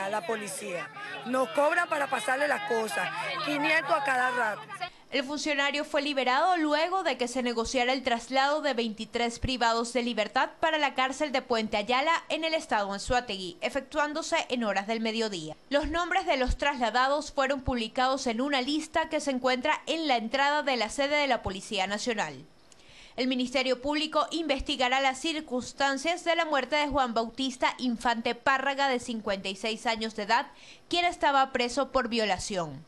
La policía. Nos cobran para pasarle las cosas. 500 a cada rato. El funcionario fue liberado luego de que se negociara el traslado de 23 privados de libertad para la cárcel de Puente Ayala en el estado Anzoátegui, efectuándose en horas del mediodía. Los nombres de los trasladados fueron publicados en una lista que se encuentra en la entrada de la sede de la Policía Nacional. El Ministerio Público investigará las circunstancias de la muerte de Juan Bautista Infante Párraga, de 56 años de edad, quien estaba preso por violación.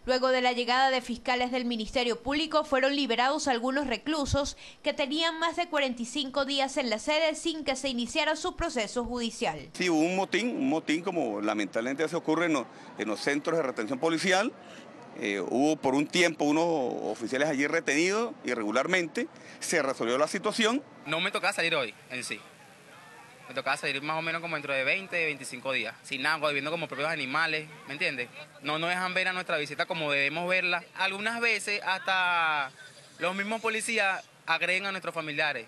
Luego de la llegada de fiscales del Ministerio Público, fueron liberados algunos reclusos que tenían más de 45 días en la sede sin que se iniciara su proceso judicial. Sí, hubo un motín como lamentablemente se ocurre en los centros de retención policial. Hubo por un tiempo unos oficiales allí retenidos irregularmente, se resolvió la situación. No me tocaba salir hoy en sí. Me tocaba salir más o menos como dentro de 20, 25 días, sin agua, viviendo como propios animales, ¿me entiendes? No nos dejan ver a nuestra visita como debemos verla. Algunas veces hasta los mismos policías agreden a nuestros familiares.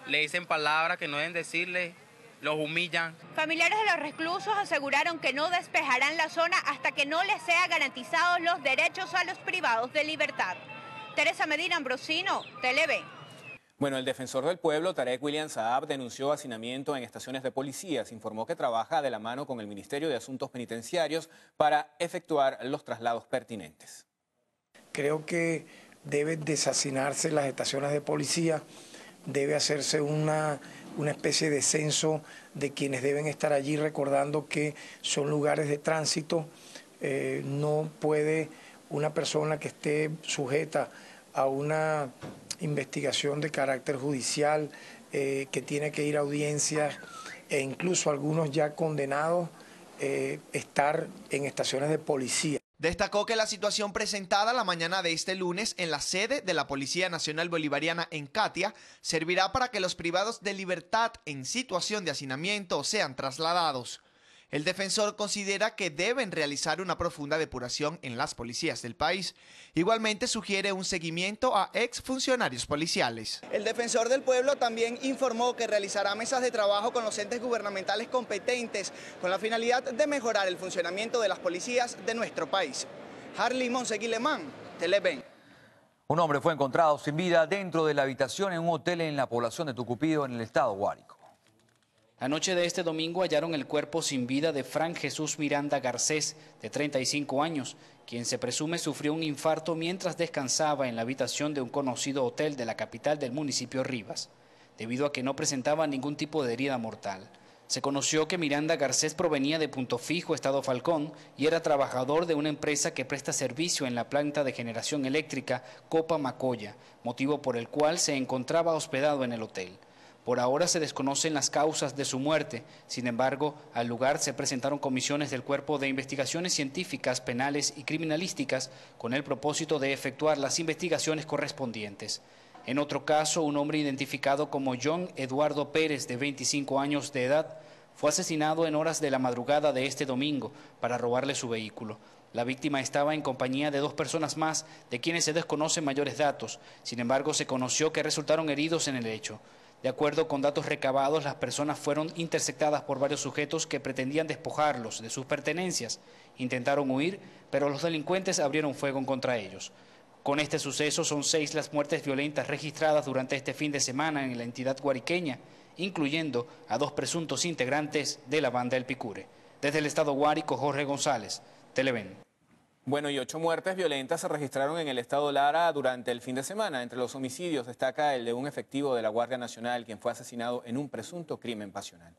Le dicen palabras que no deben decirle, los humillan. Familiares de los reclusos aseguraron que no despejarán la zona hasta que no les sean garantizados los derechos a los privados de libertad. Teresa Medina Ambrosino, Televen. Bueno, el defensor del pueblo, Tarek William Saab, denunció hacinamiento en estaciones de policías. Informó que trabaja de la mano con el Ministerio de Asuntos Penitenciarios para efectuar los traslados pertinentes. Creo que debe deshacinarse las estaciones de policía, debe hacerse una especie de censo de quienes deben estar allí, recordando que son lugares de tránsito. No puede una persona que esté sujeta a una investigación de carácter judicial, que tiene que ir a audiencias e incluso algunos ya condenados, estar en estaciones de policía. Destacó que la situación presentada la mañana de este lunes en la sede de la Policía Nacional Bolivariana en Catia servirá para que los privados de libertad en situación de hacinamiento sean trasladados. El defensor considera que deben realizar una profunda depuración en las policías del país. Igualmente sugiere un seguimiento a exfuncionarios policiales. El defensor del pueblo también informó que realizará mesas de trabajo con los entes gubernamentales competentes con la finalidad de mejorar el funcionamiento de las policías de nuestro país. Harley Monseguilemán, Televen. Un hombre fue encontrado sin vida dentro de la habitación en un hotel en la población de Tucupido, en el estado Guárico. La noche de este domingo hallaron el cuerpo sin vida de Frank Jesús Miranda Garcés, de 35 años, quien se presume sufrió un infarto mientras descansaba en la habitación de un conocido hotel de la capital del municipio Rivas, debido a que no presentaba ningún tipo de herida mortal. Se conoció que Miranda Garcés provenía de Punto Fijo, Estado Falcón, y era trabajador de una empresa que presta servicio en la planta de generación eléctrica Copa Macoya, motivo por el cual se encontraba hospedado en el hotel. Por ahora se desconocen las causas de su muerte. Sin embargo, al lugar se presentaron comisiones del Cuerpo de Investigaciones Científicas, Penales y Criminalísticas con el propósito de efectuar las investigaciones correspondientes. En otro caso, un hombre identificado como John Eduardo Pérez, de 25 años de edad, fue asesinado en horas de la madrugada de este domingo para robarle su vehículo. La víctima estaba en compañía de 2 personas más, de quienes se desconocen mayores datos. Sin embargo, se conoció que resultaron heridos en el hecho. De acuerdo con datos recabados, las personas fueron interceptadas por varios sujetos que pretendían despojarlos de sus pertenencias. Intentaron huir, pero los delincuentes abrieron fuego contra ellos. Con este suceso son 6 las muertes violentas registradas durante este fin de semana en la entidad guariqueña, incluyendo a 2 presuntos integrantes de la banda El Picure. Desde el estado Guárico, Jorge González, Televen. Bueno, y 8 muertes violentas se registraron en el estado Lara durante el fin de semana. Entre los homicidios destaca el de un efectivo de la Guardia Nacional, quien fue asesinado en un presunto crimen pasional.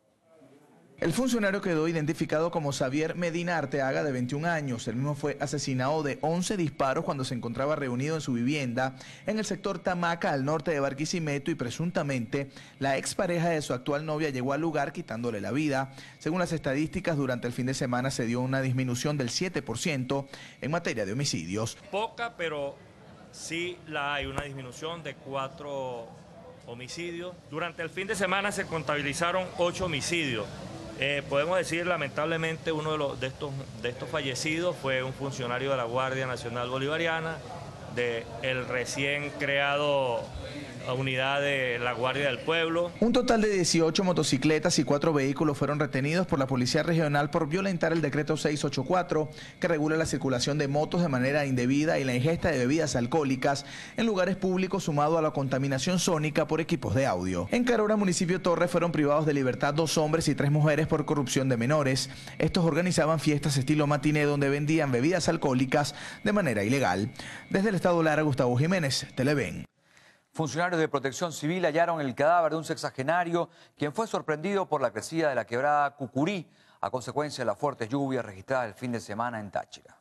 El funcionario quedó identificado como Xavier Medina Arteaga, de 21 años. El mismo fue asesinado de 11 disparos cuando se encontraba reunido en su vivienda en el sector Tamaca, al norte de Barquisimeto, y presuntamente la expareja de su actual novia llegó al lugar quitándole la vida. Según las estadísticas, durante el fin de semana se dio una disminución del 7% en materia de homicidios. Poca, pero sí la hay, una disminución de 4 homicidios. Durante el fin de semana se contabilizaron 8 homicidios. Podemos decir, lamentablemente, uno de estos fallecidos fue un funcionario de la Guardia Nacional Bolivariana, de el recién creado unidad de la Guardia del Pueblo. Un total de 18 motocicletas y 4 vehículos fueron retenidos por la Policía Regional por violentar el decreto 684, que regula la circulación de motos de manera indebida y la ingesta de bebidas alcohólicas en lugares públicos, sumado a la contaminación sónica por equipos de audio. En Carora, municipio Torres, fueron privados de libertad 2 hombres y 3 mujeres por corrupción de menores. Estos organizaban fiestas estilo matiné donde vendían bebidas alcohólicas de manera ilegal. Desde el estado Lara, Gustavo Jiménez, Televen. Funcionarios de Protección Civil hallaron el cadáver de un sexagenario, quien fue sorprendido por la crecida de la quebrada Cucurí a consecuencia de las fuertes lluvias registradas el fin de semana en Táchira.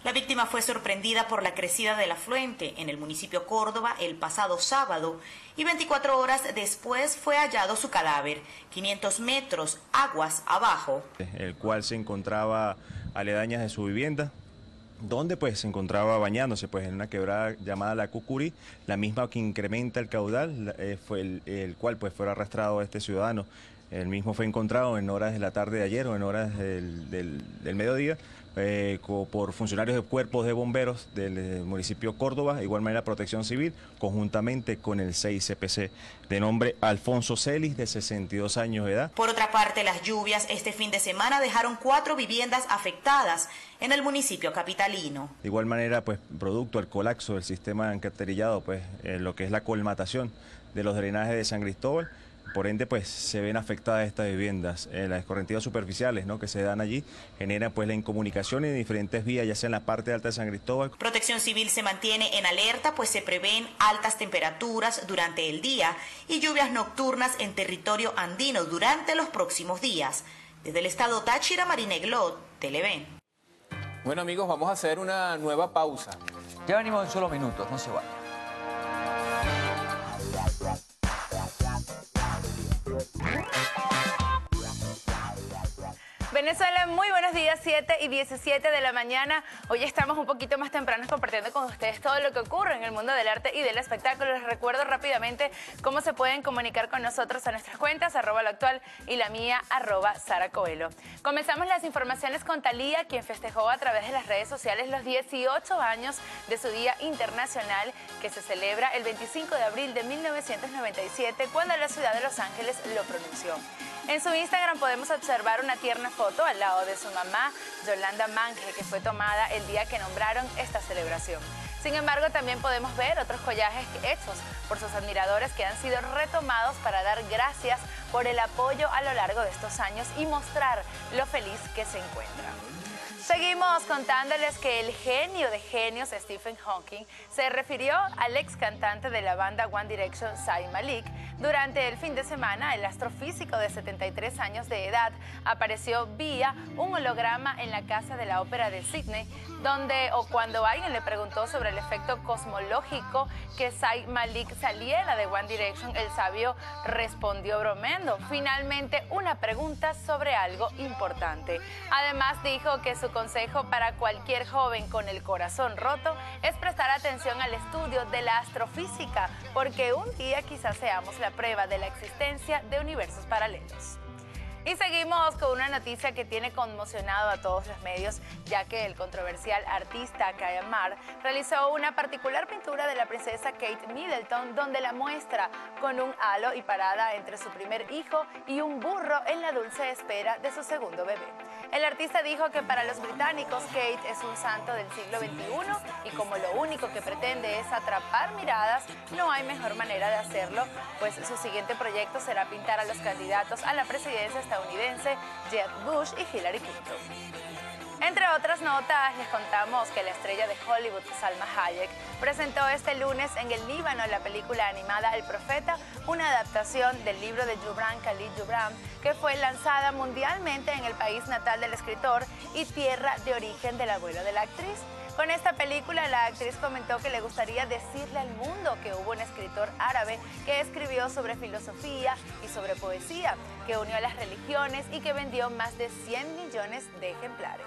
La víctima fue sorprendida por la crecida del afluente en el municipio Córdoba el pasado sábado y 24 horas después fue hallado su cadáver, 500 metros aguas abajo. El cual se encontraba aledañas de su vivienda, donde pues se encontraba bañándose pues en una quebrada llamada la Cucurí, la misma que incrementa el caudal, fue el cual pues fue arrastrado este ciudadano. El mismo fue encontrado en horas de la tarde de ayer o en horas del mediodía, por funcionarios de cuerpos de bomberos del municipio Córdoba, de igual manera Protección Civil, conjuntamente con el 6CPC, de nombre Alfonso Celis, de 62 años de edad. Por otra parte, las lluvias este fin de semana dejaron 4 viviendas afectadas en el municipio capitalino. De igual manera, pues producto del colapso del sistema alcantarillado, pues lo que es la colmatación de los drenajes de San Cristóbal, por ende, pues se ven afectadas estas viviendas. Las escorrentías superficiales, ¿no?, que se dan allí generan pues la incomunicación en diferentes vías, ya sea en la parte alta de San Cristóbal. Protección Civil se mantiene en alerta, pues se prevén altas temperaturas durante el día y lluvias nocturnas en territorio andino durante los próximos días. Desde el estado Táchira, Marina Glot, Televen. Bueno, amigos, vamos a hacer una nueva pausa. Ya venimos en solo minutos, no se vayan. Venezuela, muy buenos días, 7:17 de la mañana. Hoy estamos un poquito más tempranos compartiendo con ustedes todo lo que ocurre en el mundo del arte y del espectáculo. Les recuerdo rápidamente cómo se pueden comunicar con nosotros a nuestras cuentas, @loactual y la mía, @SaraCoelho. Comenzamos las informaciones con Thalía, quien festejó a través de las redes sociales los 18 años de su Día Internacional, que se celebra el 25 de abril de 1997, cuando la ciudad de Los Ángeles lo pronunció. En su Instagram podemos observar una tierna foto al lado de su mamá, Yolanda Mange, que fue tomada el día que nombraron esta celebración. Sin embargo, también podemos ver otros collajes hechos por sus admiradores que han sido retomados para dar gracias por el apoyo a lo largo de estos años y mostrar lo feliz que se encuentra. Seguimos contándoles que el genio de genios, Stephen Hawking, se refirió al ex cantante de la banda One Direction, Zayn Malik. Durante el fin de semana, el astrofísico de 73 años de edad apareció vía un holograma en la Casa de la Ópera de Sydney, cuando alguien le preguntó sobre el efecto cosmológico que Zayn Malik saliera de One Direction, el sabio respondió bromeando, finalmente una pregunta sobre algo importante. Además dijo que su consejo para cualquier joven con el corazón roto es prestar atención al estudio de la astrofísica, porque un día quizás seamos la prueba de la existencia de universos paralelos. Y seguimos con una noticia que tiene conmocionado a todos los medios, ya que el controversial artista Kaya Marr realizó una particular pintura de la princesa Kate Middleton, donde la muestra con un halo y parada entre su primer hijo y un burro en la dulce espera de su segundo bebé. El artista dijo que para los británicos Kate es un santo del siglo XXI y como lo único que pretende es atrapar miradas, no hay mejor manera de hacerlo, pues su siguiente proyecto será pintar a los candidatos a la presidencia estadounidense Jeb Bush y Hillary Clinton. Entre otras notas, les contamos que la estrella de Hollywood, Salma Hayek, presentó este lunes en el Líbano la película animada El Profeta, una adaptación del libro de Gibran Khalil Gibran, que fue lanzada mundialmente en el país natal del escritor y tierra de origen del abuelo de la actriz. Con esta película, la actriz comentó que le gustaría decirle al mundo que hubo un escritor árabe que escribió sobre filosofía y sobre poesía, que unió a las religiones y que vendió más de 100 millones de ejemplares.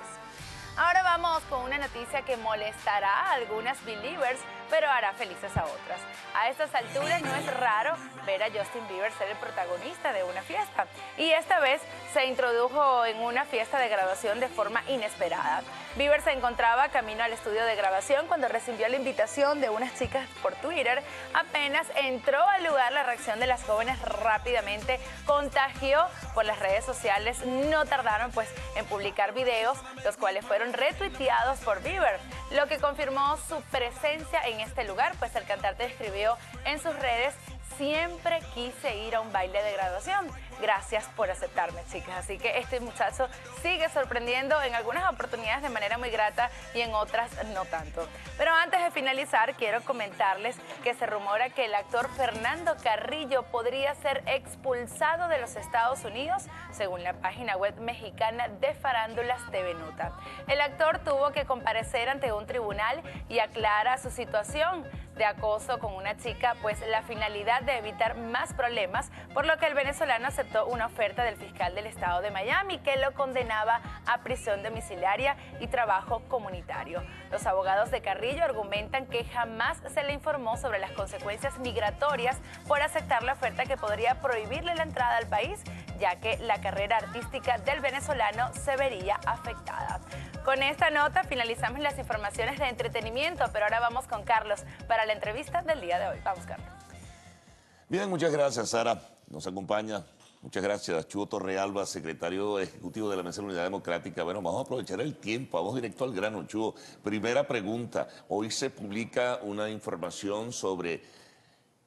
Ahora vamos con una noticia que molestará a algunas believers, pero hará felices a otras. A estas alturas no es raro ver a Justin Bieber ser el protagonista de una fiesta. Y esta vez se introdujo en una fiesta de graduación de forma inesperada. Bieber se encontraba camino al estudio de grabación cuando recibió la invitación de unas chicas por Twitter. Apenas entró al lugar, la reacción de las jóvenes rápidamente contagió por las redes sociales. No tardaron pues en publicar videos, los cuales fueron retuiteados por Bieber, lo que confirmó su presencia en este lugar, pues el cantante escribió en sus redes: siempre quise ir a un baile de graduación. Gracias por aceptarme, chicas. Así que este muchacho sigue sorprendiendo en algunas oportunidades de manera muy grata y en otras no tanto. Pero antes de finalizar, quiero comentarles que se rumora que el actor Fernando Carrillo podría ser expulsado de los Estados Unidos, según la página web mexicana de Farándulas TV Nota. El actor tuvo que comparecer ante un tribunal y aclara su situación de acoso con una chica, pues la finalidad de evitar más problemas, por lo que el venezolano aceptó una oferta del fiscal del estado de Miami que lo condenaba a prisión domiciliaria y trabajo comunitario. Los abogados de Carrillo argumentan que jamás se le informó sobre las consecuencias migratorias por aceptar la oferta que podría prohibirle la entrada al país, ya que la carrera artística del venezolano se vería afectada. Con esta nota finalizamos las informaciones de entretenimiento, pero ahora vamos con Carlos para la entrevista del día de hoy. Vamos, Carlos. Bien, muchas gracias, Sara. Nos acompaña. Muchas gracias, Chugo Torrealba, secretario ejecutivo de la Mesa de la Unidad Democrática. Bueno, vamos a aprovechar el tiempo, vamos directo al grano, Chugo. Primera pregunta, hoy se publica una información sobre,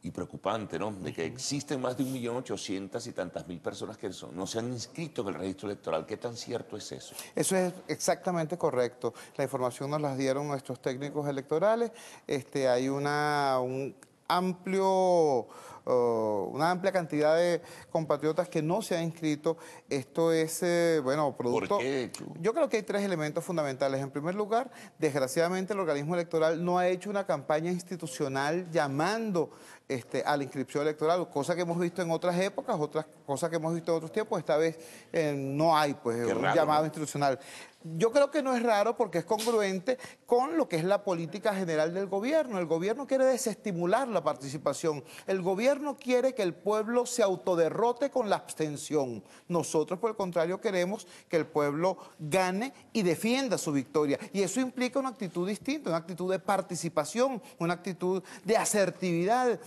y preocupante, ¿no?, de que existen más de 1.800.000 y tantas mil personas que no se han inscrito en el registro electoral. ¿Qué tan cierto es eso? Eso es exactamente correcto. La información nos la dieron nuestros técnicos electorales. Hay una amplia cantidad de compatriotas que no se han inscrito. Esto es, bueno, producto... ¿Por qué? Yo creo que hay tres elementos fundamentales. En primer lugar, desgraciadamente el organismo electoral no ha hecho una campaña institucional llamando a la inscripción electoral, cosa que hemos visto en otras épocas, otras cosas que hemos visto en otros tiempos. Esta vez no hay un llamado institucional. Yo creo que no es raro porque es congruente con lo que es la política general del gobierno. El gobierno quiere desestimular la participación. El gobierno quiere que el pueblo se autoderrote con la abstención. Nosotros, por el contrario, queremos que el pueblo gane y defienda su victoria. Y eso implica una actitud distinta, una actitud de participación, una actitud de asertividad.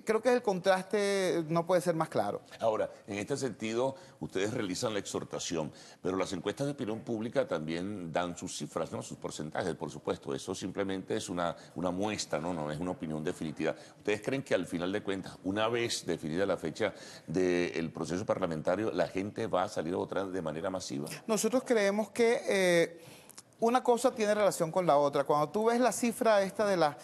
Creo que el contraste no puede ser más claro. Ahora, en este sentido, ustedes realizan la exhortación, pero las encuestas de opinión pública también dan sus cifras, ¿no?, sus porcentajes, por supuesto. Eso simplemente es una muestra, no es una opinión definitiva. ¿Ustedes creen que al final de cuentas, una vez definida la fecha del proceso parlamentario, la gente va a salir a votar de manera masiva? Nosotros creemos que una cosa tiene relación con la otra. Cuando tú ves la cifra esta de la...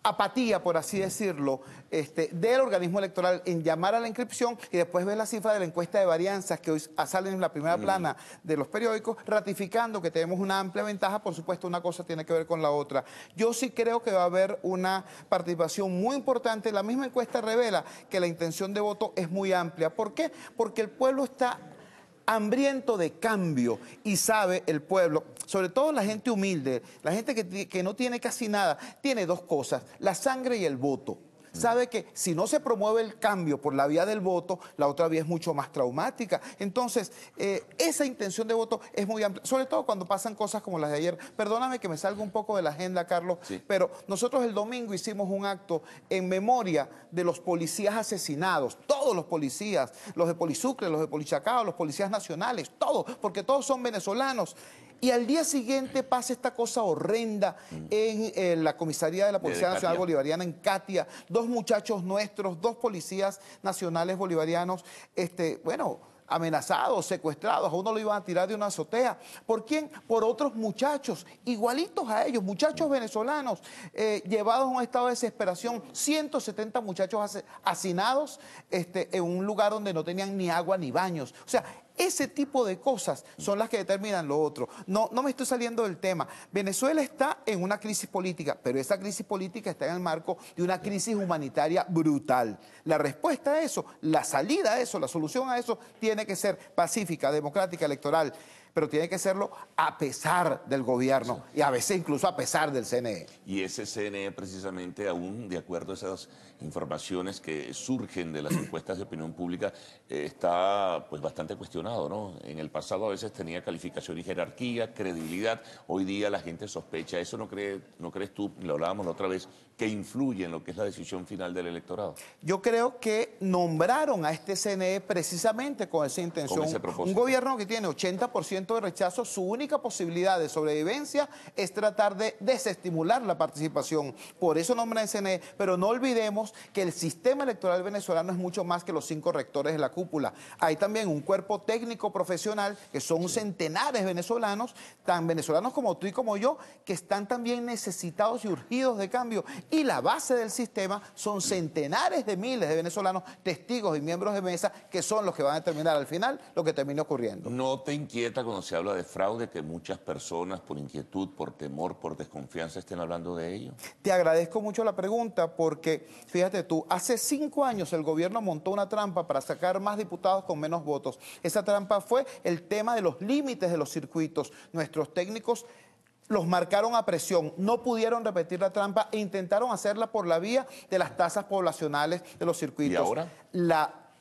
apatía, por así decirlo, del organismo electoral en llamar a la inscripción, y después ves la cifra de la encuesta de varianzas que hoy salen en la primera plana de los periódicos, ratificando que tenemos una amplia ventaja. Por supuesto, una cosa tiene que ver con la otra. Yo sí creo que va a haber una participación muy importante. La misma encuesta revela que la intención de voto es muy amplia. ¿Por qué? Porque el pueblo está hambriento de cambio y sabe el pueblo, sobre todo la gente humilde, la gente que no tiene casi nada, tiene dos cosas, la sangre y el voto. Sabe que si no se promueve el cambio por la vía del voto, la otra vía es mucho más traumática. Entonces, esa intención de voto es muy amplia, sobre todo cuando pasan cosas como las de ayer. Perdóname que me salga un poco de la agenda, Carlos, pero nosotros el domingo hicimos un acto en memoria de los policías asesinados, todos los policías, los de Polisucre, los de Polichacao, los policías nacionales, todos, porque todos son venezolanos. Y al día siguiente pasa esta cosa horrenda en la comisaría de la Policía Nacional Bolivariana en Catia. Dos muchachos nuestros, dos policías nacionales bolivarianos, amenazados, secuestrados. A uno lo iban a tirar de una azotea. ¿Por quién? Por otros muchachos, igualitos a ellos, muchachos venezolanos, llevados a un estado de desesperación. 170 muchachos hacinados en un lugar donde no tenían ni agua ni baños. O sea, ese tipo de cosas son las que determinan lo otro. No me estoy saliendo del tema. Venezuela está en una crisis política, pero esa crisis política está en el marco de una crisis humanitaria brutal. La respuesta a eso, la salida a eso, la solución a eso tiene que ser pacífica, democrática, electoral, pero tiene que serlo a pesar del gobierno y a veces incluso a pesar del CNE. Y ese CNE precisamente, aún de acuerdo a esas informaciones que surgen de las encuestas de opinión pública, está pues bastante cuestionado, ¿no? En el pasado a veces tenía calificación y jerarquía, credibilidad. Hoy día la gente sospecha. ¿Eso no crees tú, lo hablábamos la otra vez, que influye en lo que es la decisión final del electorado? Yo creo que nombraron a este CNE precisamente con esa intención. Con ese propósito. Un gobierno que tiene 80% de rechazo, su única posibilidad de sobrevivencia es tratar de desestimular la participación. Por eso nombran el CNE, pero no olvidemos que el sistema electoral venezolano es mucho más que los 5 rectores de la cúpula. Hay también un cuerpo técnico profesional que son centenares venezolanos, tan venezolanos como tú y como yo, que están también necesitados y urgidos de cambio. Y la base del sistema son centenares de miles de venezolanos, testigos y miembros de mesa, que son los que van a determinar al final lo que termine ocurriendo. ¿No te inquieta cuando se habla de fraude que muchas personas por inquietud, por temor, por desconfianza estén hablando de ello? Te agradezco mucho la pregunta porque, fíjate tú, hace 5 años el gobierno montó una trampa para sacar más diputados con menos votos. Esa trampa fue el tema de los límites de los circuitos. Nuestros técnicos los marcaron a presión, no pudieron repetir la trampa e intentaron hacerla por la vía de las tasas poblacionales de los circuitos. ¿Y ahora?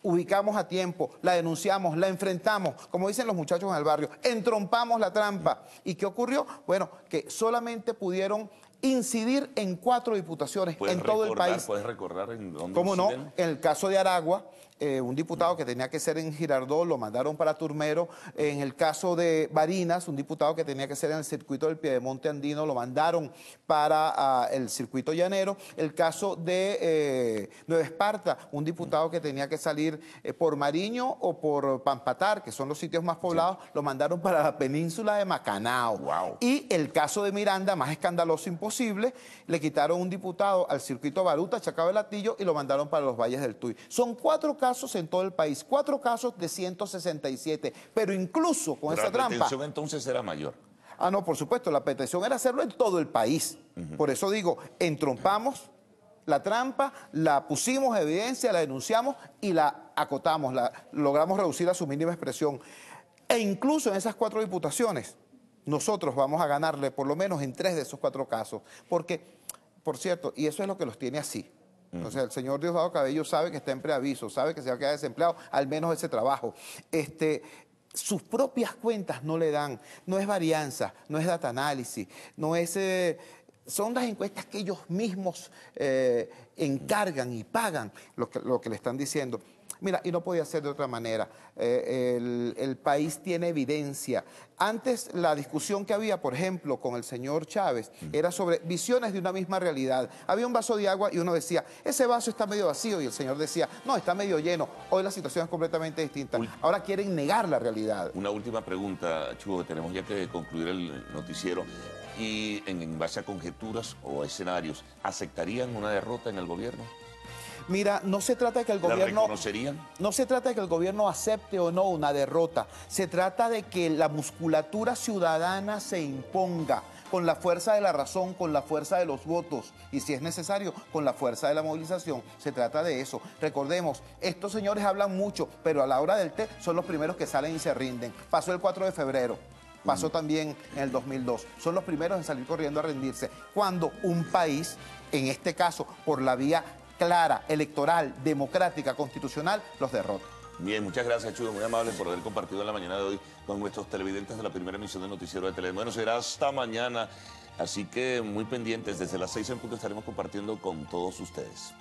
ubicamos a tiempo, la denunciamos, la enfrentamos, como dicen los muchachos en el barrio, entrompamos la trampa. ¿Y qué ocurrió? Bueno, que solamente pudieron incidir en 4 diputaciones en todo el país. ¿Puedes recordar en dónde ¿Cómo no? inciden? En el caso de Aragua, un diputado que tenía que ser en Girardot lo mandaron para Turmero. En el caso de Barinas, un diputado que tenía que ser en el circuito del Piedemonte Andino lo mandaron para el circuito llanero. El caso de Nueva Esparta, un diputado que tenía que salir por Mariño o por Pampatar, que son los sitios más poblados, lo mandaron para la península de Macanao. Wow. Y el caso de Miranda, más escandaloso imposible, le quitaron un diputado al circuito Baruta, Chacao del Latillo, y lo mandaron para los Valles del Tuy. Son 4 casos en todo el país, 4 casos de 167, pero incluso con esa trampa... La pretensión entonces era mayor. Ah, no, por supuesto, la pretensión era hacerlo en todo el país. Por eso digo, entrompamos la trampa, la pusimos en evidencia, la denunciamos y la acotamos, la logramos reducir a su mínima expresión. E incluso en esas 4 diputaciones, nosotros vamos a ganarle por lo menos en 3 de esos 4 casos. Porque, por cierto, y eso es lo que los tiene así. O sea, el señor Diosdado Cabello sabe que está en preaviso, sabe que se va a quedar desempleado, al menos ese trabajo. Sus propias cuentas no le dan, no es varianza, no es data análisis, no es... son las encuestas que ellos mismos encargan y pagan lo que le están diciendo. Mira, y no podía ser de otra manera. El país tiene evidencia. Antes la discusión que había, por ejemplo, con el señor Chávez, era sobre visiones de una misma realidad. Había un vaso de agua y uno decía, ese vaso está medio vacío, y el señor decía, no, está medio lleno. Hoy la situación es completamente distinta. Ahora quieren negar la realidad. Una última pregunta, Chugo, tenemos ya que concluir el noticiero. Y en base a conjeturas o escenarios, ¿aceptarían una derrota en el gobierno? Mira, no se trata de que el gobierno... ¿La reconocerían? No se trata de que el gobierno acepte o no una derrota. Se trata de que la musculatura ciudadana se imponga con la fuerza de la razón, con la fuerza de los votos y, si es necesario, con la fuerza de la movilización. Se trata de eso. Recordemos, estos señores hablan mucho, pero a la hora del té son los primeros que salen y se rinden. Pasó el 4 de febrero. Pasó también en el 2002. Son los primeros en salir corriendo a rendirse. Cuando un país, en este caso, por la vía clara, electoral, democrática, constitucional, los derrota. Bien, muchas gracias, Chugo, muy amable por haber compartido en la mañana de hoy con nuestros televidentes de la primera emisión del Noticiero de Televen. Bueno, será hasta mañana, así que muy pendientes, desde las 6 en punto estaremos compartiendo con todos ustedes.